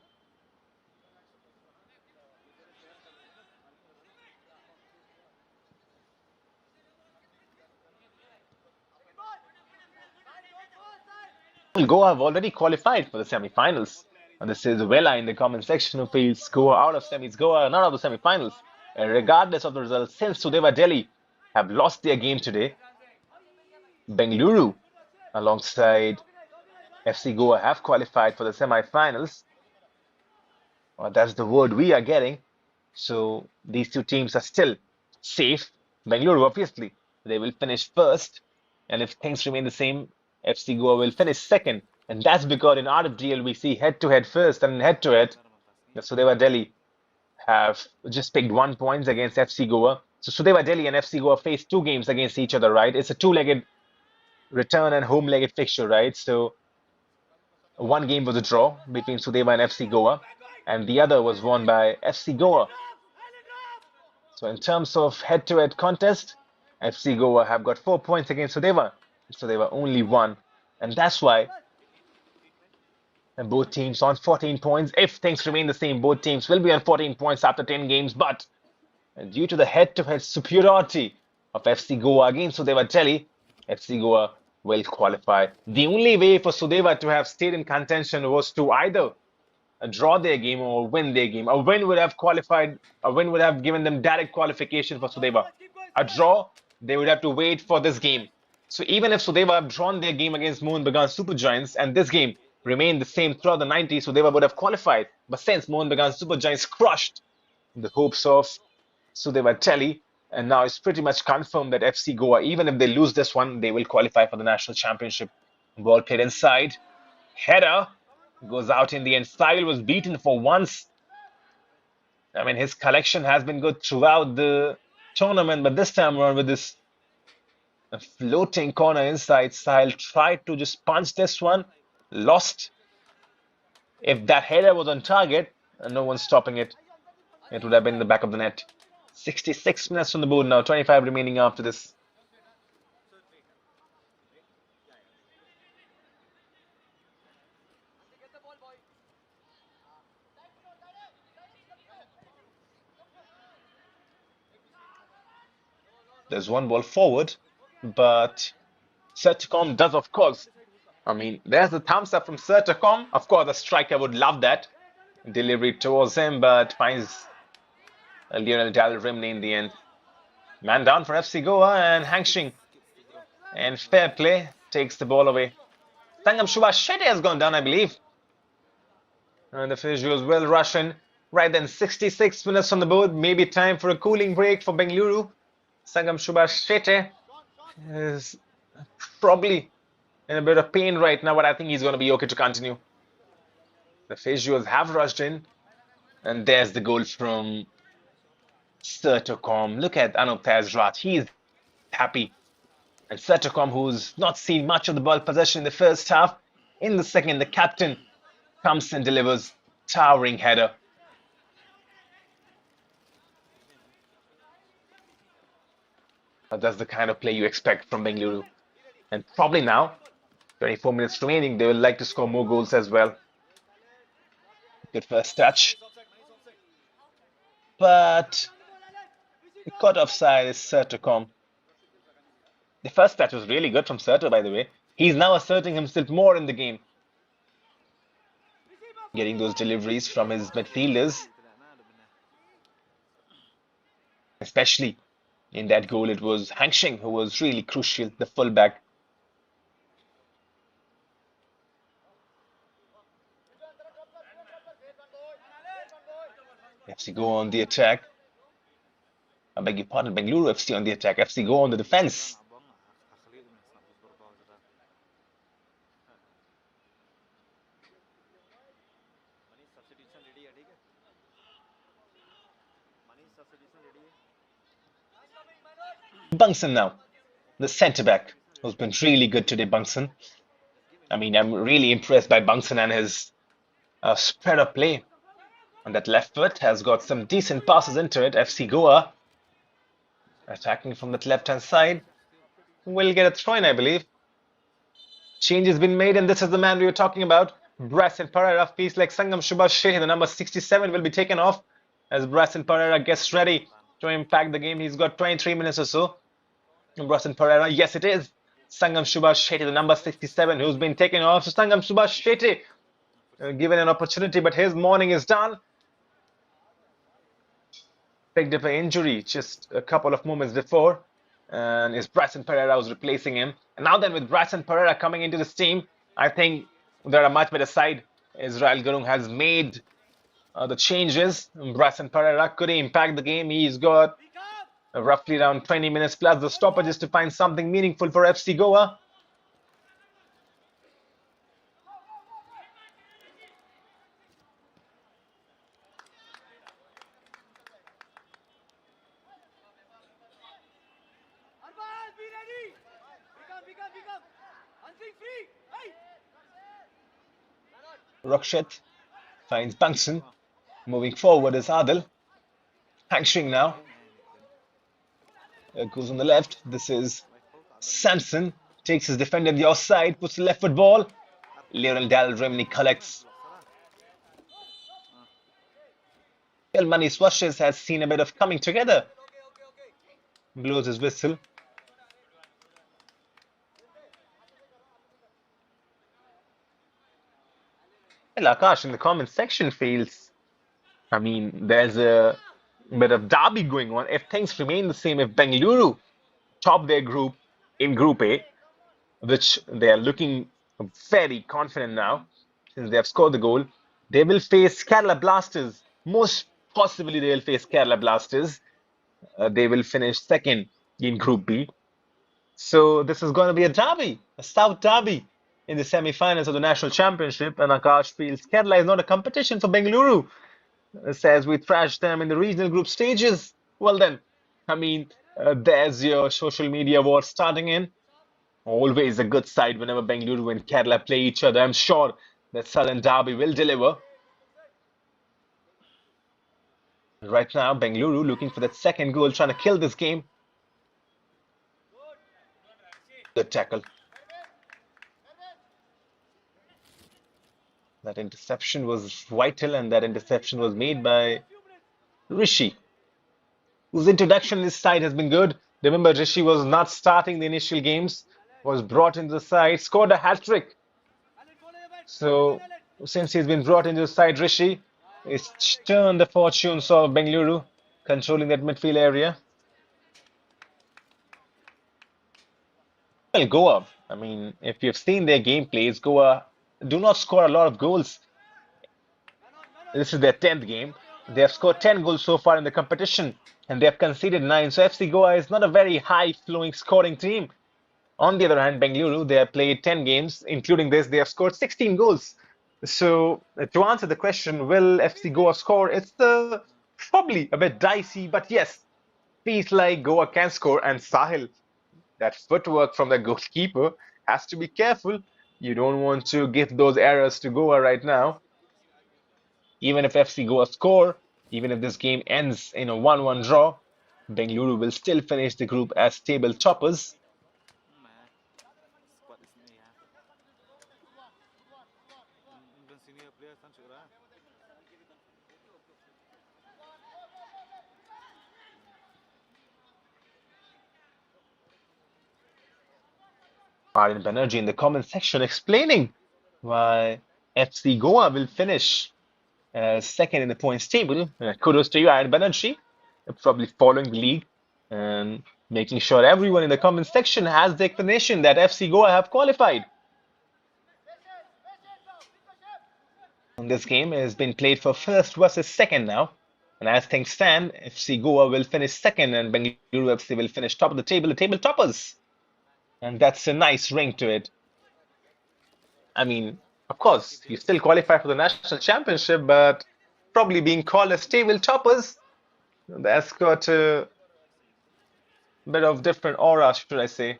Goa have already qualified for the semi-finals. And this is Vela in the comment section who feels Goa out of semis, Goa not out of the semi-finals. Regardless of the results, since Sudeva Delhi have lost their game today, Bengaluru alongside FC Goa have qualified for the semi-finals. Well, that's the word we are getting. So these two teams are still safe. Bengaluru, obviously, they will finish first. And if things remain the same, FC Goa will finish second. And that's because in RFDL we see head-to-head first, and head-to-head, Sudeva Delhi have just picked 1 point against FC Goa. So Sudeva Delhi and FC Goa face 2 games against each other, right? It's a 2-legged return and home-legged fixture, right? So one game was a draw between Sudeva and FC Goa, and the other was won by FC Goa. So in terms of head-to-head contest, FC Goa have got 4 points against Sudeva. Sudeva only one, and that's why both teams on 14 points. If things remain the same, both teams will be on 14 points after 10 games, but due to the head-to-head superiority of FC Goa against Sudeva Delhi, FC Goa will qualify. The only way for Sudeva to have stayed in contention was to either draw their game or win their game. A win would have qualified, a win would have given them direct qualification for Sudeva. A draw, they would have to wait for this game. So even if Sudeva have drawn their game against Mohun Bagan Super Giants and this game remained the same throughout the 90s, Sudeva would have qualified. But since Mohun Bagan Super Giants crushed the hopes of Sudeva Delhi, and now it's pretty much confirmed that FC Goa, even if they lose this one, they will qualify for the national championship. Ball played inside. Header goes out in the end. Sahil was beaten for once. I mean, his collection has been good throughout the tournament, but this time around with this floating corner inside, Sahil tried to just punch this one, lost. If that header was on target, no one's stopping it. It would have been in the back of the net. 66 minutes on the board now, 25 remaining after this. There's one ball forward, but Serticom does, of course. I mean, there's the thumbs up from Serticom. Of course, the striker would love that delivery towards him, but finds Lionel Dalrimne in the end. Man down for FC Goa, and Hangshing, and fair play, takes the ball away. Sangam Subhash Shetty has gone down, I believe. And the finish was well Russian. Right then, 66 minutes on the board. Maybe time for a cooling break for Bengaluru. Sangam Subhash Shetty is probably in a bit of pain right now, but I think he's going to be okay to continue. The Fijos have rushed in, and there's the goal from Serticom. Look at Anup Tazrat. He's happy. And Serticom, who's not seen much of the ball possession in the first half, in the second, the captain comes and delivers towering header. That's the kind of play you expect from Bengaluru. And probably now, 24 minutes remaining, they will like to score more goals as well. Good first touch. But caught offside is Serticom. The first touch was really good from Serto, by the way. He's now asserting himself more in the game. Getting those deliveries from his midfielders. Especially in that goal, it was Hangshing who was really crucial, the fullback. FC Goa on the attack. I beg your pardon, Bengaluru FC on the attack. FC Goa on the defense. Bungson now, the centre-back, who's been really good today, Bungson. I mean, I'm really impressed by Bungson and his spread of play. And that left foot has got some decent passes into it. FC Goa, attacking from that left-hand side, will get a throw-in, I believe. Change has been made, and this is the man we were talking about. Bryson Pereira feels like Sangam Subhash Shetty, the number 67, will be taken off as Bryson Pereira gets ready to impact the game. He's got 23 minutes or so. Bryson Pereira, yes it is Sangam Subhash Shetty, the number 67, who's been taken off. So Sangam Subhash Shetty given an opportunity, but his morning is done. Picked up an injury just a couple of moments before, and it's Bryson Pereira who's replacing him. And now then, with Bryson Pereira coming into this team, I think they're a much better side. Israel Gurung has made the changes. Bryson Pereira, could he impact the game? He's got roughly around 20 minutes plus the stoppages to find something meaningful for FC Goa. Rakshit finds Bangson. Moving forward is Adil. Hankshing now. Goes on the left. This is Samson. Takes his defender on the offside. Puts the left foot ball. Lionel Dal Remini collects. Kelmani Swashes has seen a bit of coming together. Blows his whistle. Well, Akash in the comment section feels, there's a bit of derby going on. If things remain the same, if Bengaluru top their group in Group A, which they are looking very confident now, since they have scored the goal, they will face Kerala Blasters. Most possibly, they will face Kerala Blasters. They will finish second in Group B. So this is going to be a derby, a South derby in the semi-finals of the National Championship. And Akash feels Kerala is not a competition for Bengaluru. Says we thrashed them in the regional group stages. Well then, there's your social media war starting in. Always a good side whenever Bengaluru and Kerala play each other. I'm sure that Southern derby will deliver. Right now, Bengaluru looking for that second goal, trying to kill this game. Good tackle. That interception was vital, and that interception was made by Rishi, whose introduction this side has been good. Remember, Rishi was not starting the initial games, was brought into the side, scored a hat-trick. So, since he's been brought into the side, Rishi is turned the fortunes of Bengaluru, controlling that midfield area. Well, Goa, if you've seen their gameplays, Goa do not score a lot of goals. This is their 10th game. They have scored 10 goals so far in the competition, and they have conceded 9. So FC Goa is not a very high-flowing scoring team. On the other hand, Bengaluru, they have played 10 games, including this, they have scored 16 goals. So, to answer the question, will FC Goa score? It's probably a bit dicey, but yes, feels like Goa can score, and Sahil, that footwork from the goalkeeper, has to be careful. You don't want to give those errors to Goa right now. Even if FC Goa score, even if this game ends in a 1-1 draw, Bengaluru will still finish the group as table toppers. Aryan Banerjee in the comment section explaining why FC Goa will finish second in the points table. Kudos to you, Aryan Banerjee, probably following the league and making sure everyone in the comment section has the explanation that FC Goa have qualified. And this game has been played for first versus second now. And as things stand, FC Goa will finish second and Bengaluru FC will finish top of the table toppers. And that's a nice ring to it. Of course, you still qualify for the national championship, but probably being called as table toppers, that's got a bit of different aura, should I say.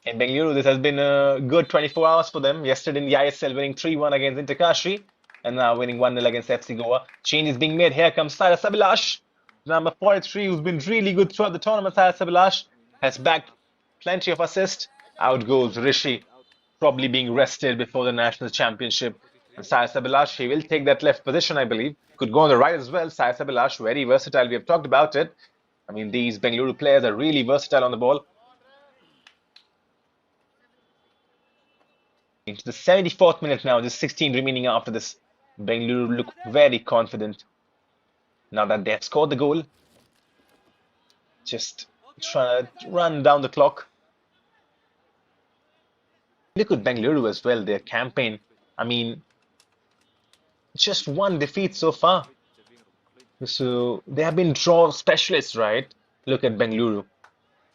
In Bengaluru, this has been a good 24 hours for them. Yesterday in the ISL, winning 3-1 against Interkashi, and now winning 1-0 against FC Goa. Change is being made. Here comes Cyrus Abhilash. Number 43, who's been really good throughout the tournament, Cyrus Abhilash, has bagged plenty of assists. Out goes Rishi, probably being rested before the national championship. And Cyrus Abhilash, he will take that left position, I believe. Could go on the right as well. Cyrus Abhilash, very versatile. We have talked about it. These Bengaluru players are really versatile on the ball. Into the 74th minute now, just 16 remaining after this. Bengaluru look very confident. Now that they have scored the goal, just trying to run down the clock. Look at Bengaluru as well, their campaign. Just one defeat so far. So they have been draw specialists, right? Look at Bengaluru.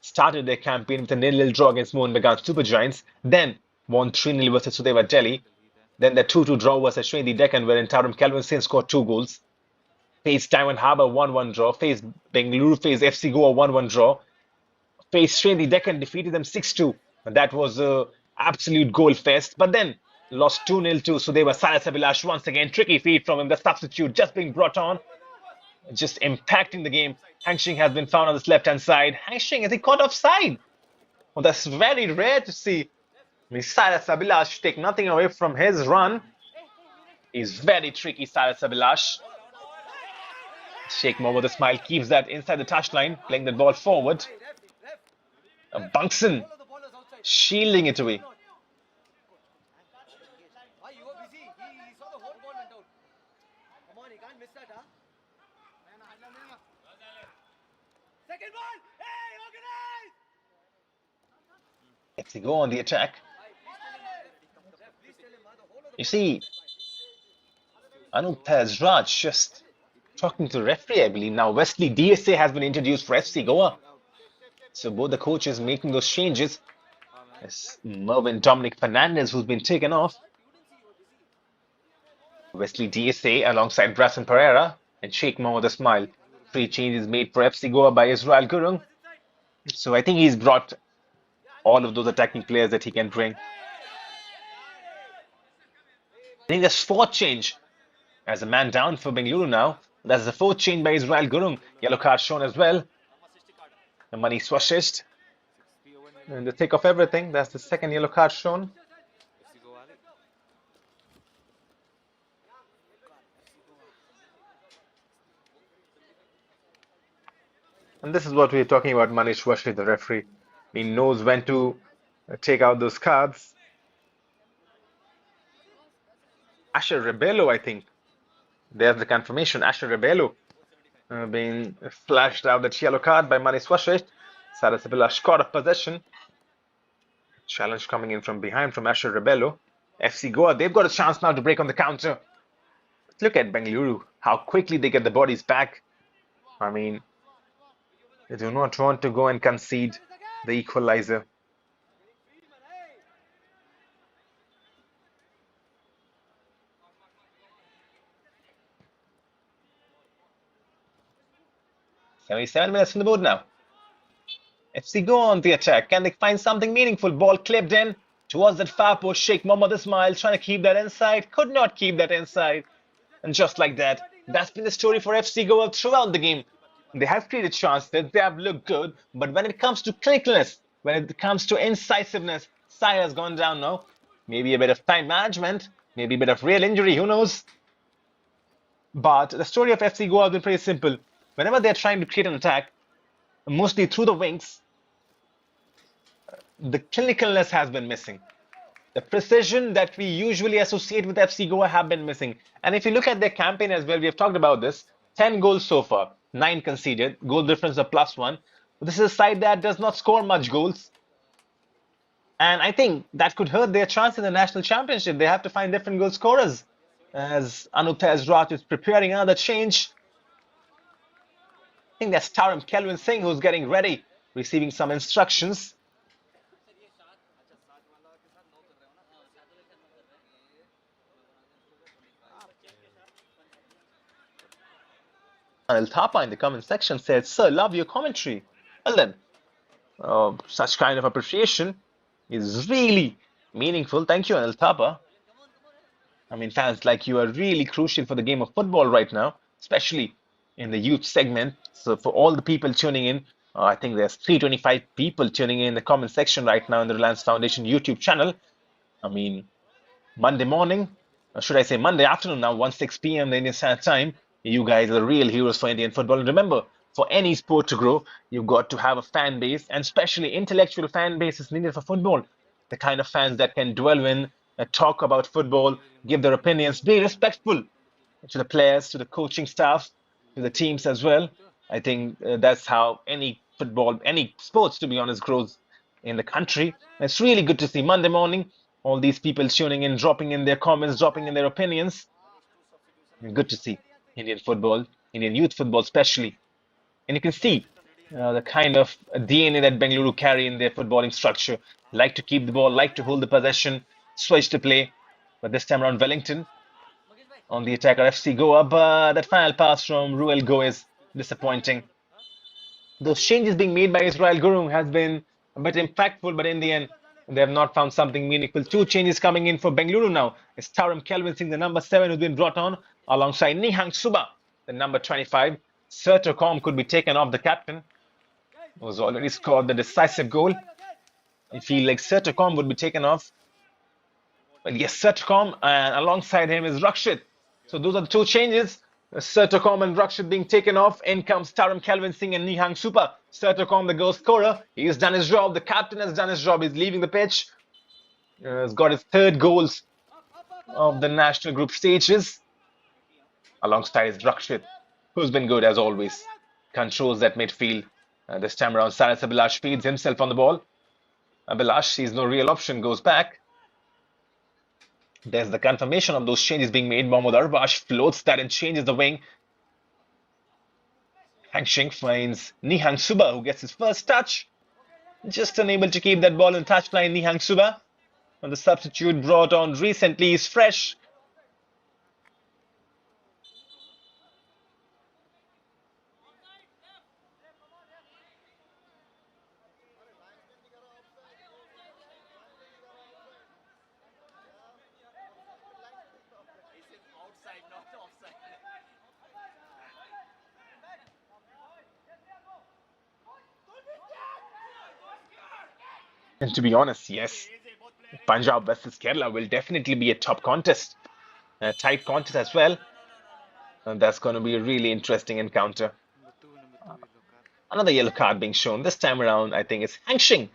Started their campaign with a 0-0 draw against Mohun Bagan Super Giants, then won 3-0 versus Sudeva Delhi. Then the 2-2 draw versus Shredi Deccan, wherein Tarum Kelvin Singh scored 2 goals. Faced Diamond Harbour 1-1 draw. Faced Bengaluru, faced FC Goa 1-1 draw. faced Srendi Deccan, defeated them 6-2. And that was a absolute goal fest. But then lost 2-0 to Sudeva Sayasabilash once again. Tricky feed from him. The substitute just being brought on, just impacting the game. Hangshing has been found on this left-hand side. Hangshing, is he caught offside? Well, that's very rare to see. Cyrus Abilash take nothing away from his run. He's very tricky, Cyrus Abilash. Sheikh Mohammed Ismail keeps that inside the touchline, playing the ball forward. Bunkson shielding it away. Let's go on the attack. You see, Anup Raj just talking to the referee, I believe. Now Wesley DSA has been introduced for FC Goa. So both the coaches making those changes. It's Mervyn Dominic Fernandez who's been taken off. Wesley DSA alongside Brassen Pereira and Sheikh Mohammed Ismail. 3 changes made for FC Goa by Israel Gurung. So I think he's brought all of those attacking players that he can bring. I think there's 4th change as a man down for Bengaluru now. That's the 4th change by Israel Gurung. Yellow card shown as well. The money swashed. In the thick of everything, that's the 2nd yellow card shown. And this is what we're talking about, Manish Washli, the referee. He knows when to take out those cards. Asher Rebello, I think. There's the confirmation. Asher Rebello being flashed out that yellow card by Manish Washli. Cyrus Abilash caught of possession. Challenge coming in from behind from Asher Rebello. FC Goa, they've got a chance now to break on the counter. Look at Bengaluru, how quickly they get the bodies back. I mean, they do not want to go and concede the equalizer. "77 minutes on the board now. FC Goa on the attack. Can they find something meaningful? Ball clipped in towards that far post. Sheikh Mohammed Ismail trying to keep that inside. Could not keep that inside. And just like that, that's been the story for FC Goa throughout the game. They have created chances, they have looked good, but when it comes to clinicalness, when it comes to incisiveness, Sai has gone down now. Maybe a bit of time management, maybe a bit of real injury, who knows? But the story of FC Goa has been pretty simple. Whenever they're trying to create an attack, mostly through the wings, the clinicalness has been missing. The precision that we usually associate with FC Goa have been missing. And if you look at their campaign as well, we have talked about this, 10 goals so far, 9 conceded, goal difference of +1. This is a side that does not score much goals. And I think that could hurt their chance in the national championship. They have to find different goal scorers. As Anup Raj is preparing another change. I think that's Taram Kelvin Singh who's getting ready, receiving some instructions. Anil Thapa in the comment section said, "Sir, love your commentary." Well then, such kind of appreciation is really meaningful. Thank you, Anil Thapa. I mean, fans like you are really crucial for the game of football right now, especially in the youth segment. So for all the people tuning in, I think there's 325 people tuning in the comment section right now in the Reliance Foundation YouTube channel. I mean, Monday morning, or should I say Monday afternoon now, 1:06 p.m. the Indian Standard Time. You guys are the real heroes for Indian football. And remember, for any sport to grow, you've got to have a fan base, and especially intellectual fan base is needed for football. The kind of fans that can dwell in, talk about football, give their opinions, be respectful to the players, to the coaching staff, to the teams as well. I think that's how any football, any sports, to be honest, grows in the country. And it's really good to see Monday morning, all these people tuning in, dropping in their comments, dropping in their opinions. Good to see Indian football, Indian youth football especially. And you can see the kind of DNA that Bengaluru carry in their footballing structure. Like to keep the ball, like to hold the possession, switch to play. But this time around, Wellington on the attacker FC Goa. But that final pass from Ruel Go is disappointing. Those changes being made by Israel Guru has been a bit impactful, but in the end, they have not found something meaningful. Two changes coming in for Bengaluru now. It's Taram Kelvin Singh, the number 7, who's been brought on alongside Nihang Suba, the number 25. Sertocom could be taken off the captain, who has already scored the decisive goal. I feel like Sertocom would be taken off. Well, yes, Sertocom, and alongside him is Rakshit. So those are the two changes. Sertocom and Rakshit being taken off. In comes Taram Kelvin Singh and Nihang Supa. Sertocom, the goal scorer. He's done his job. The captain has done his job. He's leaving the pitch. He's got his third goals of the national group stages. Alongside is Rakshit, who's been good as always. Controls that midfield. This time around, Saras Abhilash feeds himself on the ball. Abhilash sees no real option, goes back. There's the confirmation of those changes being made. Mohammad Arbash floats that and changes the wing. Hangshing finds Nihang Suba, who gets his first touch. Just unable to keep that ball in touchline. Nihang Suba, and the substitute brought on recently, is fresh. And to be honest, yes, Punjab versus Kerala will definitely be a top contest, a tight contest as well. And that's going to be a really interesting encounter. Another yellow card being shown. This time around, I think it's Hangshing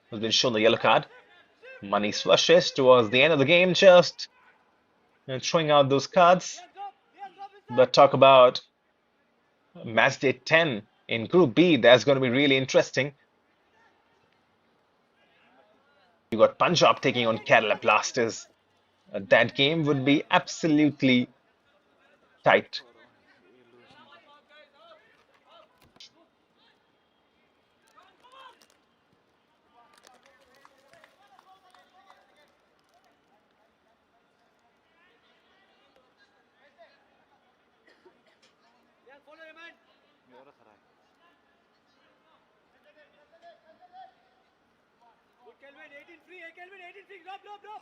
who's been shown the yellow card. Money Swashes towards the end of the game, just throwing out those cards. But talk about match day 10 in Group B. That's going to be really interesting. You got Punjab taking on Kerala Blasters. That game would be absolutely tight.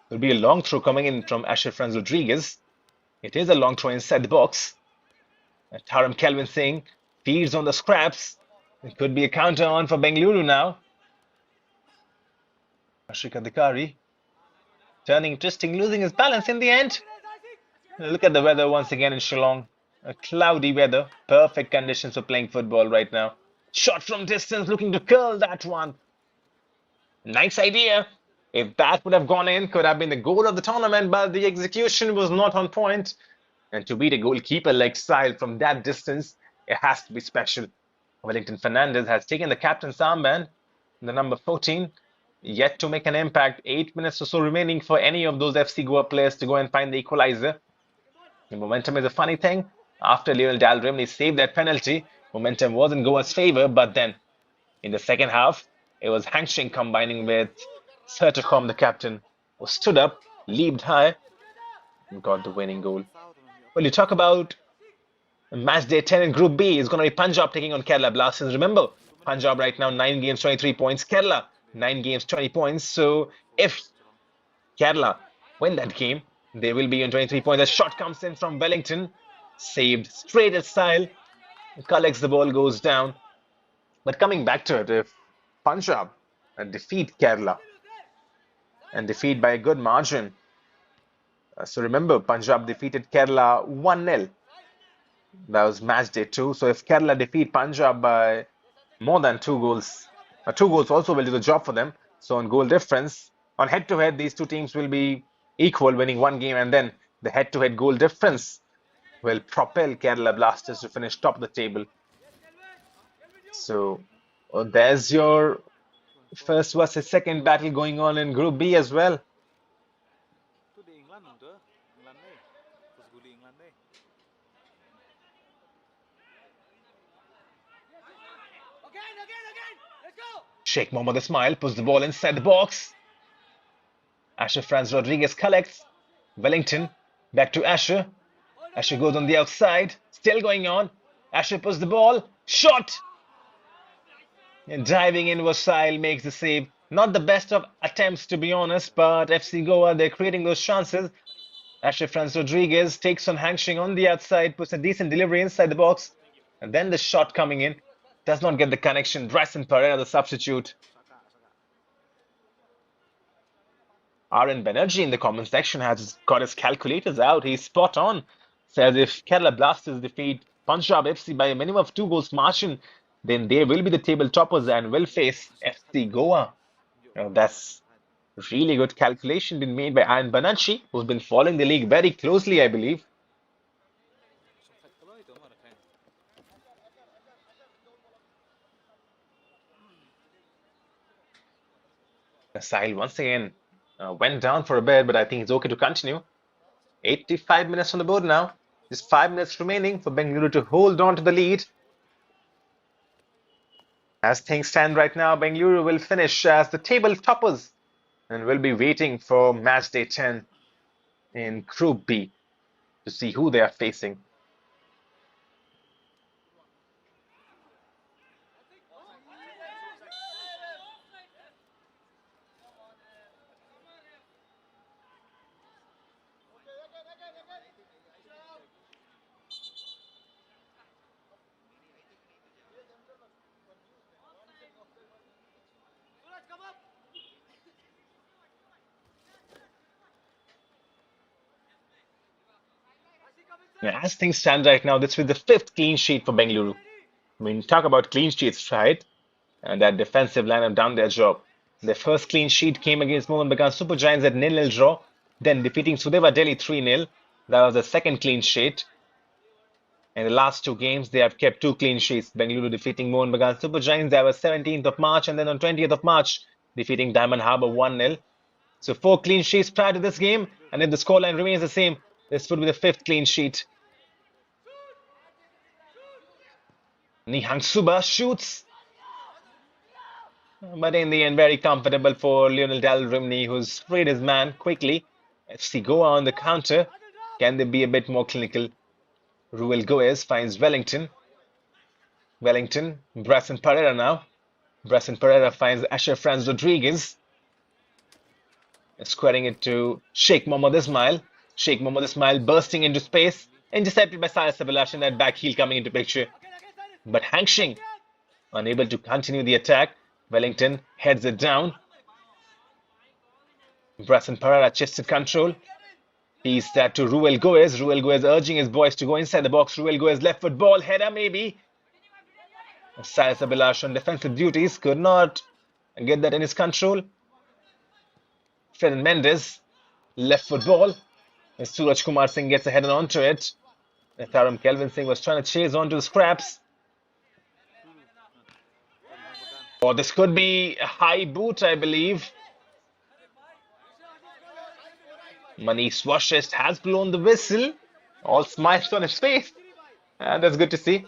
There'll be a long throw coming in from Asher Franz Rodriguez. It is a long throw inside the box. Taram Kelvin Singh feeds on the scraps. It could be a counter on for Bengaluru now. Ashik Adhikari turning interesting, losing his balance in the end. Look at the weather once again in Shillong. A cloudy weather, perfect conditions for playing football right now. Shot from distance, looking to curl that one. Nice idea. If that would have gone in, could have been the goal of the tournament, but the execution was not on point. And to beat a goalkeeper like Sile from that distance, it has to be special. Wellington Fernandez has taken the captain's armband, the number 14, yet to make an impact. 8 minutes or so remaining for any of those FC Goa players to go and find the equalizer. The momentum is a funny thing. After Lionel Dalrimney saved that penalty, momentum was in Goa's favour, but then in the second half, it was Hangshing combining with Sertocom, the captain, who stood up, leaped high, and got the winning goal. Well, you talk about match day 10 in Group B. It's going to be Punjab taking on Kerala Blasters. Remember, Punjab right now 9 games, 23 points. Kerala 9 games, 20 points. So if Kerala win that game, they will be on 23 points. A shot comes in from Wellington, saved straight at Style, collects the ball, goes down. But coming back to it, if Punjab defeat Kerala and defeat by a good margin. So remember, Punjab defeated Kerala 1-0. That was match day 2. So if Kerala defeat Punjab by more than 2 goals, 2 goals also will do the job for them. So on goal difference, on head-to-head, these two teams will be equal, winning one game, and then the head-to-head goal difference will propel Kerala Blasters to finish top of the table. So there's your first versus second battle going on in Group B as well. Sheikh Mohammed Ismail puts the ball inside the box. Asher Franz Rodriguez collects. Wellington back to Asher. Asher goes on the outside. Still going on. Asher puts the ball. Shot! And diving in Vasile makes the save. Not the best of attempts, to be honest, but FC Goa, they're creating those chances. Ashraf Rodriguez takes on Hangshing on the outside, puts a decent delivery inside the box, and then the shot coming in does not get the connection. Bryson Pereira, the substitute. RN Banerjee in the comment section has got his calculators out. He's spot on. Says if Kerala Blasters defeat Punjab FC by a minimum of 2 goals margin, then they will be the table toppers and will face FC Goa. That's really good calculation been made by RN Banerjee, who's been following the league very closely, I believe. Sahil once again went down for a bit, but I think it's okay to continue. 85 minutes on the board now. Just 5 minutes remaining for Bengaluru to hold on to the lead. As things stand right now, Bengaluru will finish as the table toppers and will be waiting for match day 10 in Group B to see who they are facing. As things stand right now, this will be the 5th clean sheet for Bengaluru. I mean, talk about clean sheets, right? And that defensive line have done their job. Their first clean sheet came against Mohun Bagan Super Giants at 0-0 draw, then defeating Sudeva Delhi 3-0. That was the second clean sheet. In the last 2 games, they have kept 2 clean sheets. Bengaluru defeating Mohun Bagan Super Giants. That was 17th of March, and then on 20th of March, defeating Diamond Harbour 1-0. So 4 clean sheets prior to this game, and if the scoreline remains the same, this would be the 5th clean sheet. Nihang Suba shoots, but in the end, very comfortable for Lionel Dalrimni, who's freed his man quickly. FC Goa on the counter. Can they be a bit more clinical? Ruel Goes finds Wellington. Bryson Pereira now. Bryson Pereira finds Ashraf Rodriguez. Squaring it to Sheikh Mohammad Ismail. Sheikh Mohammad Ismail bursting into space. Intercepted by Sayas Abhilash, and that back heel coming into picture. But Hangshing unable to continue the attack. Wellington heads it down. Bryson Pereira chested control. Piece that to Ruel Goes. Ruel Goes urging his boys to go inside the box. Ruel Goes left foot ball. Header maybe. Sayas Abhilash on defensive duties. Could not get that in his control. Fred Mendes. Left foot ball. And Suraj Kumar Singh gets a header onto it. Tharam Kelvin Singh was trying to chase onto the scraps. Oh, this could be a high boot, I believe. Manish Washist has blown the whistle. All smiles on his face. And that's good to see.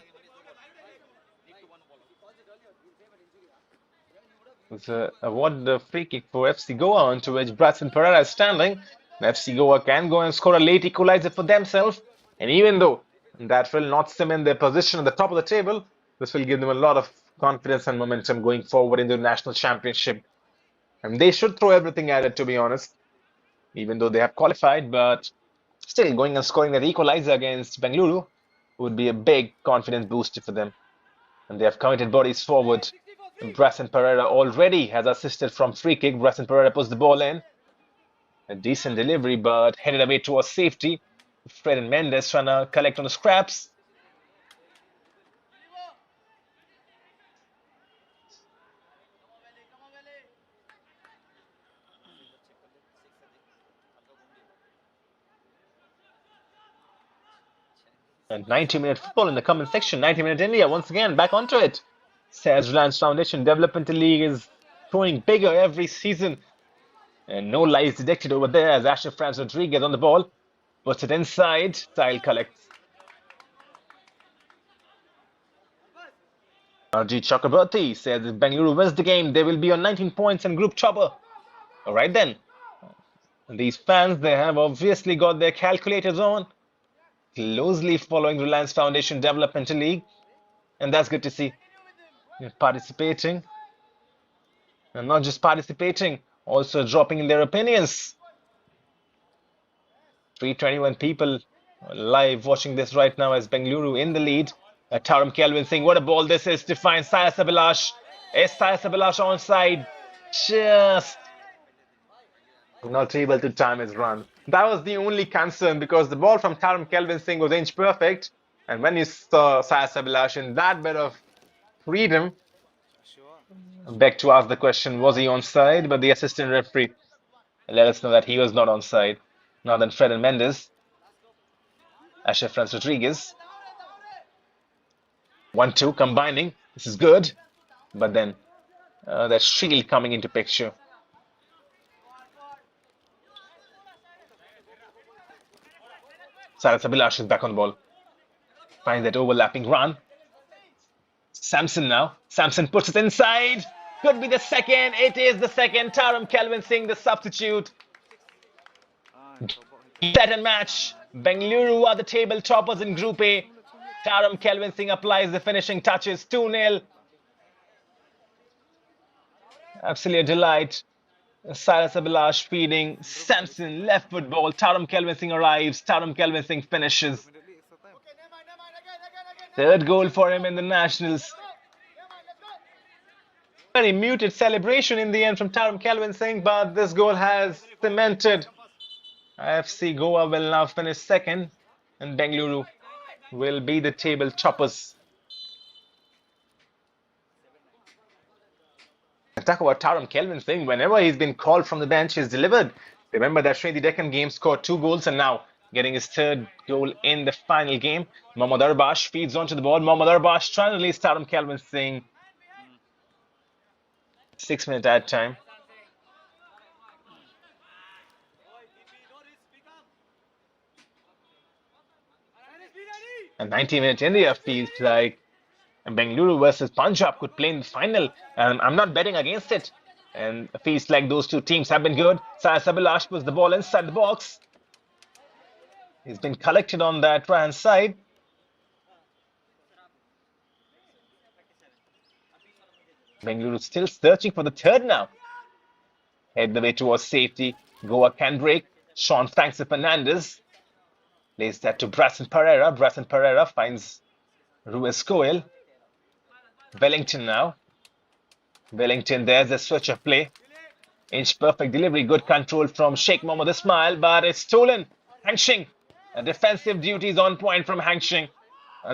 It's a free kick for FC Goa, onto which Bryson Pereira is standing. FC Goa can go and score a late equalizer for themselves. And even though that will not cement their position at the top of the table, this will give them a lot of confidence and momentum going forward in the national championship. And they should throw everything at it, to be honest, even though they have qualified. But still, going and scoring that equalizer against Bengaluru would be a big confidence booster for them. And they have committed bodies forward. Bryson Pereira already has assisted from free kick. Bryson Pereira puts the ball in. A decent delivery, but headed away towards safety. Fred and Mendes trying to collect on the scraps. And 90-minute football in the comment section. 90-minute India once again back onto it. Says Reliance Foundation Developmental League is growing bigger every season. And no lies detected over there as Ashraf Rodriguez on the ball. Puts it inside. Style collects. Arjit Chakraborty says if Bengaluru wins the game, they will be on 19 points and group topper. Alright then. These fans, they have obviously got their calculators on. Closely following Reliance Foundation Developmental League. And that's good to see. Participating And not just participating, also dropping in their opinions. 321 people live watching this right now as Bengaluru in the lead. Taram Kelvin Singh, what a ball this is to find Syed Sabilash. Is Syed Sabilash onside? Just not able to time his run. That was the only concern because the ball from Taram Kelvin Singh was inch perfect. And when you saw Syed Sabilash in that bit of freedom, I beg to ask the question, was he onside? But the assistant referee let us know that he was not onside. Now then, Fred and Mendes. Ashraf Franz Rodriguez. 1-2 combining. This is good. But then that shield coming into picture. Sarat Sabilash is back on the ball. Finds that overlapping run. Samson now. Samson puts it inside. Could be the second. It is the second. Taram Kelvin Singh, the substitute. Set and match. Bengaluru are the table toppers in Group A. Taram Kelvin Singh applies the finishing touches. 2-0. Absolute delight. Cyrus Abhilash feeding. Samson, left foot ball. Taram Kelvin Singh arrives. Taram Kelvin Singh finishes. Third goal for him in the Nationals. Very muted celebration in the end from Taram Kelvin Singh, but this goal has cemented IFC Goa will now finish second, and Bengaluru will be the table toppers. Talk about Taram Kelvin Singh. Whenever he's been called from the bench, he's delivered. Remember that Sri Deccan game scored 2 goals and now getting his third goal in the final game. Mohammad Arbash feeds onto the ball. Mohammad Arbash trying to release Taram Kelvin Singh. 6-minute add time. And 90-minute India feels like Bengaluru versus Punjab could play in the final. And I'm not betting against it. And it feels like those two teams have been good. Syed Sabilash puts the ball inside the box. He's been collected on that right-hand side. Bengaluru still searching for the third now. Head the way towards safety. Goa can break. Sean Francis Fernandez lays that to Brassen Pereira. Brassen Pereira finds Ruiz Coel. Wellington now. Wellington, there's a switch of play. Inch perfect delivery, good control from Sheikh Mohammad Ismail, but it's stolen. Hangshing. Defensive duties on point from Hangshing.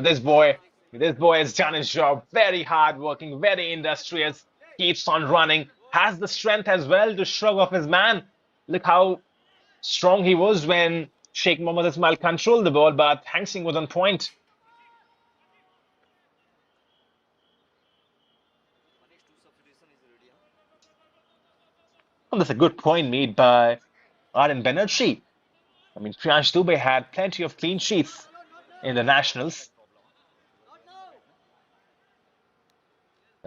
This boy has done his job. Very hard working, very industrious. Keeps on running. Has the strength as well to shrug off his man. Look how strong he was when Sheikh Mohammad Ismail controlled the ball, but Hangshing was on point. Well, that's a good point made by Aryan Banerjee. I mean, Priyansh Dubey had plenty of clean sheets in the Nationals.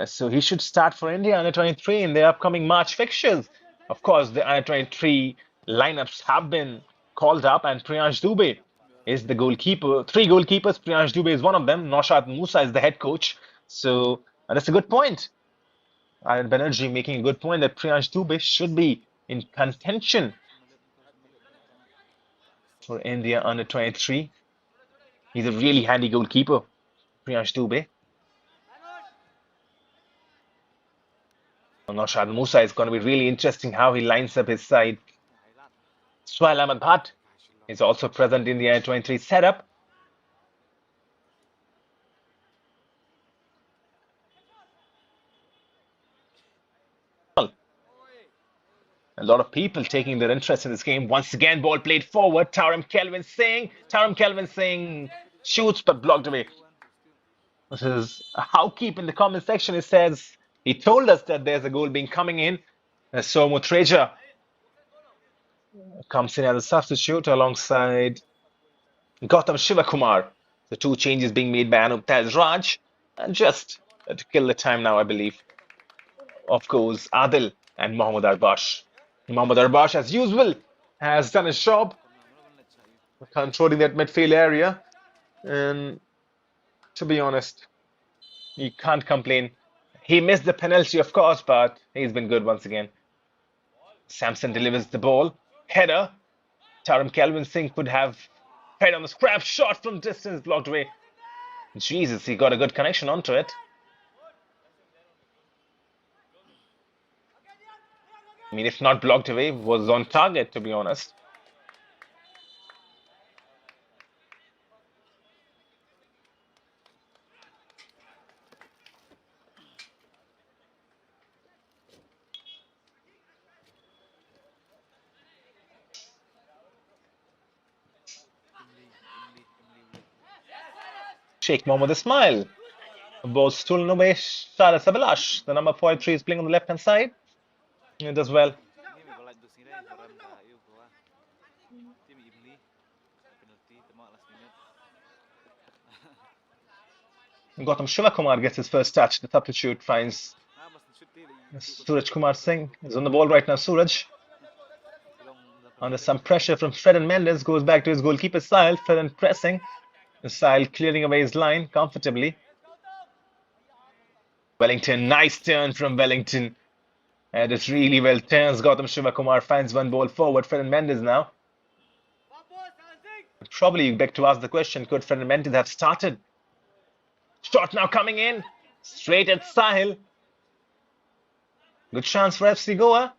So he should start for India under 23 in the upcoming March fixtures. Of course, the under 23 lineups have been called up, and Priyansh Dubey is the goalkeeper. 3 goalkeepers, Priyansh Dubey is one of them. Naushad Musa is the head coach. So that's a good point. Aryan Banerjee making a good point that Priyansh Dubey should be in contention for India under 23. He's a really handy goalkeeper, Priyansh Dubey. Naushad Musa is going to be really interesting how he lines up his side. Suhail Ahmed Bhatt is also present in the under 23 setup. A lot of people taking their interest in this game. Once again, ball played forward. Taram Kelvin Singh shoots but blocked away. This is Howkeep in the comment section. He says he told us that there's a goal being coming in. So Mutreja comes in as a substitute alongside Gautam Shivakumar. The 2 changes being made by Anup Taj Raj. And just to kill the time now, I believe, of course, Adil and Mohammad Arbash. Mohammad Arbash, as usual, has done his job controlling that midfield area. And to be honest, you can't complain. He missed the penalty, of course, but he's been good once again. Samson delivers the ball. Header. Taram Kelvin Singh could have head on the scrap shot from distance, blocked away. Jesus, he got a good connection onto it. I mean, if not blocked away, was on target, to be honest. Sheikh Mohammed with a smile. Ball stolen away. Shara Sabalash, the number 43, is playing on the left hand side. He does well. Gautam Shivakumar gets his first touch. The substitute finds Suraj Kumar Singh. Is on the ball right now. Suraj, under some pressure from Fred Mendes, goes back to his goalkeeper Sahil. Fred pressing. Sahil clearing away his line comfortably. Wellington, nice turn from Wellington. And it's really well turns. Gautam Shivakumar finds one ball forward. Fred Mendes now. Probably you beg to ask the question, could Fred Mendes have started? Shot now coming in. Straight at Sahil. Good chance for FC Goa.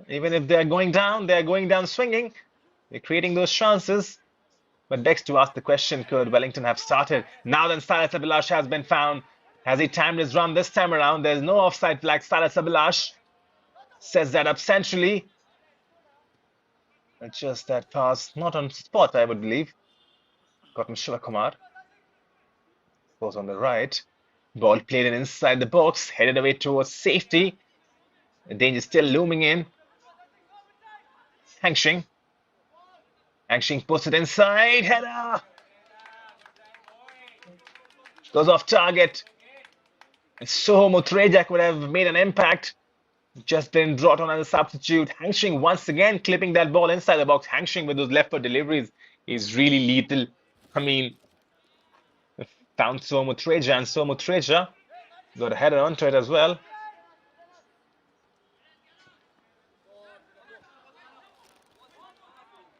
Even if they're going down swinging. They're creating those chances. But begs to ask the question, could Wellington have started? Now then, Salas Abhilash has been found. Has he timed his run this time around? There's no offside flag. Salas Abhilash sets that up centrally. Just that pass, not on spot, I would believe. Gautam Shivakumar goes on the right. Ball played in inside the box, headed away towards safety. The danger still looming in. Hangshing puts it inside. Header goes off target. So Mutrejak would have made an impact. Just been brought on as a substitute. Hangshing once again clipping that ball inside the box. Hangshing with those left foot deliveries is really lethal. I mean, found Somutreja, and Somutreja got a header onto it as well.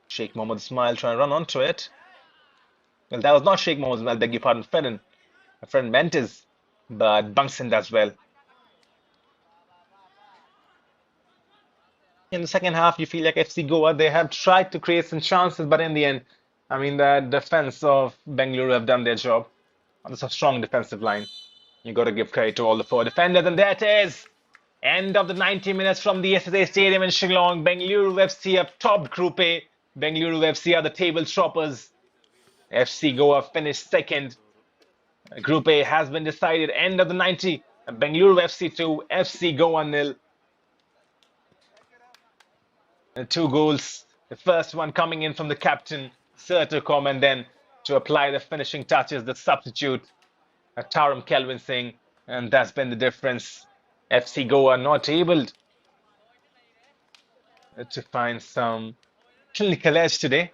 Sheikh Mohammed Ismail trying to run onto it. Well, that was not Sheikh Mohammed Ismail, beg your pardon, Fred Mendes, but Bungson does well. In the second half, you feel like FC Goa, they have tried to create some chances, but in the end, I mean, the defense of Bengaluru have done their job. It's a strong defensive line. You got to give credit to all the four defenders, and there it is. End of the 90 minutes from the SSA Stadium in Shillong. Bengaluru FC have topped Group A. Bengaluru FC are the table toppers. FC Goa finished second. Group A has been decided. End of the 90. Bengaluru FC 2, FC Goa 0. And 2 goals. The first one coming in from the captain, Sertocom, and then to apply the finishing touches, the substitute, Taram Kelvin Singh. And that's been the difference. FC Goa not able to find some clinical edge today.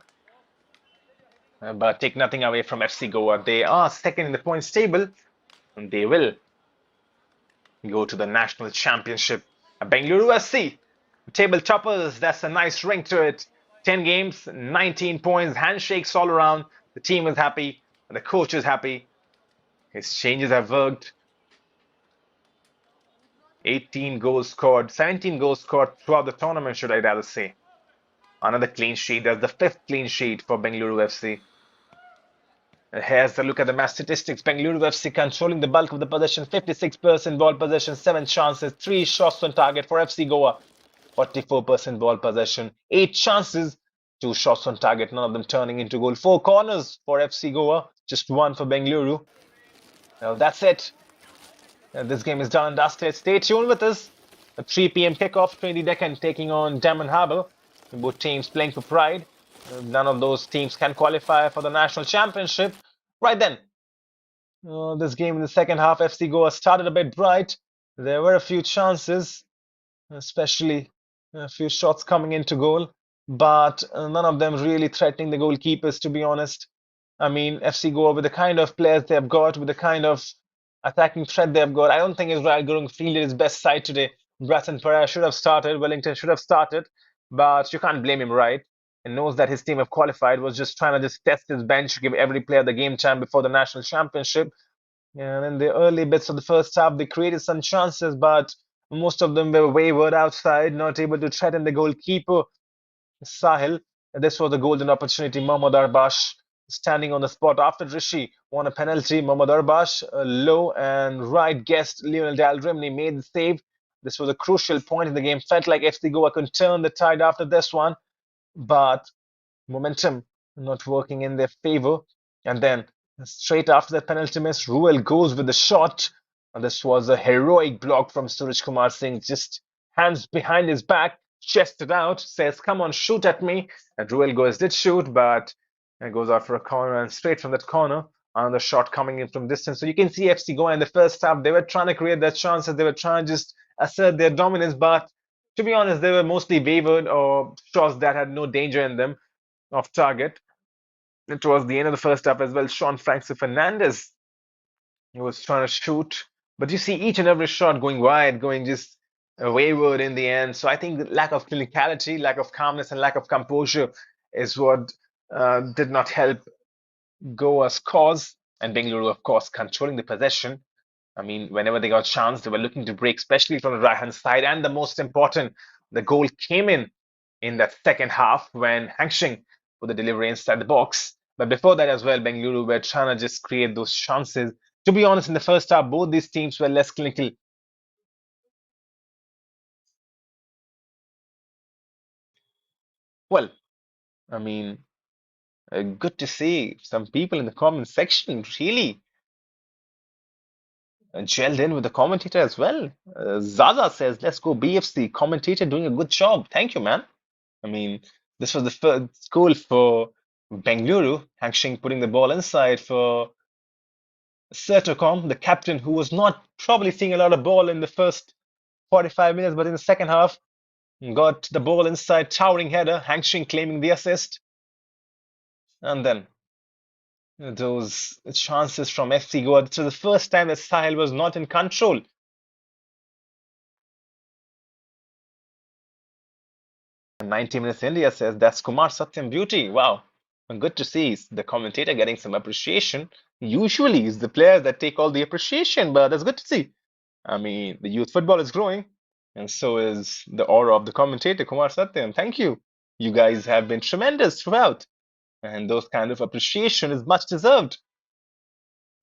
But take nothing away from FC Goa. They are second in the points table. And they will go to the national championship. Bengaluru FC, table toppers. That's a nice ring to it. 10 games, 19 points, handshakes all around. The team is happy. And the coach is happy. His changes have worked. 18 goals scored, 17 goals scored throughout the tournament, should I rather say. Another clean sheet. That's the 5th clean sheet for Bengaluru FC. Here's a look at the match statistics. Bengaluru FC controlling the bulk of the possession, 56% ball possession, 7 chances, 3 shots on target. For FC Goa, 44% ball possession, 8 chances, 2 shots on target, none of them turning into goal. 4 corners for FC Goa, just 1 for Bengaluru. Well, that's it. This game is done and dusted. Stay tuned with us. A 3 p.m. kickoff, 20 Deccan taking on Diamond Harbour. Both teams playing for pride. None of those teams can qualify for the national championship. Right then, this game in the second half, FC Goa started a bit bright. There were a few chances, especially a few shots coming into goal, but none of them really threatening the goalkeepers, to be honest. I mean, FC Goa, with the kind of players they have got, with the kind of attacking threat they've got. I don't think Israel Gurung fielded his best side today. Bratton Pereira should have started. Wellington should have started, but you can't blame him, right? And knows that his team have qualified. Was just trying to just test his bench, give every player the game time before the national championship. And in the early bits of the first half, they created some chances, but most of them were wayward outside, not able to threaten the goalkeeper. Sahil. This was a golden opportunity. Mohammad Arbash standing on the spot after Rishi won a penalty. Mohammad Arbash, low and right guest Lionel Dalrimni made the save. This was a crucial point in the game. Felt like FC Goa could turn the tide after this one, but momentum not working in their favor. And then straight after the penalty miss, Ruel goes with the shot. And this was a heroic block from Suraj Kumar Singh, just hands behind his back, chested out, says, "Come on, shoot at me." And Ruel goes, did shoot, but it goes out for a corner. And straight from that corner, another shot coming in from distance. So you can see FC Goa in the first half, they were trying to create their chances, they were trying to just assert their dominance, but to be honest, they were mostly wavered or shots that had no danger in them off target. It was the end of the first half as well. Sean Francis Fernandez was trying to shoot, but you see each and every shot going wide, going just wayward in the end. So I think the lack of clinicality, lack of calmness, and lack of composure is what did not help Goa's cause. And Bengaluru, of course, controlling the possession. I mean, whenever they got a chance, they were looking to break, especially from the right hand side. And the most important, the goal came in that second half when Hangsheng put the delivery inside the box. But before that as well, Bengaluru were trying to just create those chances. To be honest, in the first half, both these teams were less clinical. Well, I mean, good to see some people in the comment section really gelled in with the commentator as well. Zaza says, "Let's go BFC." Commentator doing a good job. Thank you, man. I mean, this was the first goal for Bengaluru. Hangsheng putting the ball inside for Sertocom, the captain, who was not probably seeing a lot of ball in the first 45 minutes, but in the second half, got the ball inside, towering header, Hangsheng claiming the assist. And then those chances from FC Goa. This was the first time that Sahil was not in control. 90 minutes India says that's Kumar Satyam beauty. Wow. Good to see the commentator getting some appreciation. Usually it's the players that take all the appreciation, but that's good to see. I mean, the youth football is growing, and so is the aura of the commentator, Kumar Satyam. Thank you. You guys have been tremendous throughout, and those kind of appreciation is much deserved.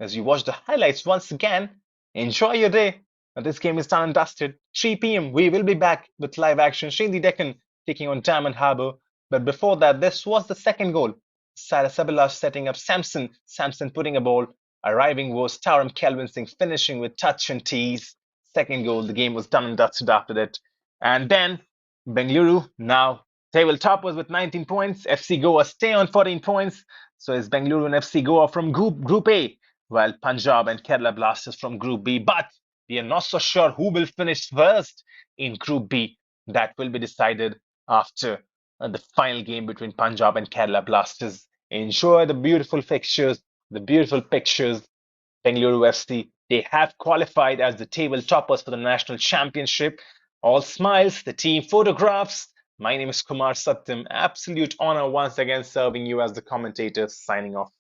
As you watch the highlights once again, enjoy your day. This game is done and dusted. 3 p.m. We will be back with live action. Shindy Deccan taking on Diamond Harbour. But before that, this was the second goal. Sarah Sabilash setting up Samson. Samson putting a ball. Arriving was Taram Kelvin Singh finishing with touch and tease. Second goal. The game was done and dusted after that. And then Bengaluru now table toppers with 19 points. FC Goa stay on 14 points. So it's Bengaluru and FC Goa from Group A, while Punjab and Kerala Blasters from Group B. But we are not so sure who will finish first in Group B. That will be decided after the final game between Punjab and Kerala Blasters. Enjoy the beautiful fixtures, the beautiful pictures. Bengaluru FC, they have qualified as the table toppers for the national championship. All smiles, the team photographs. My name is Kumar Satyam. Absolute honor once again serving you as the commentator, signing off.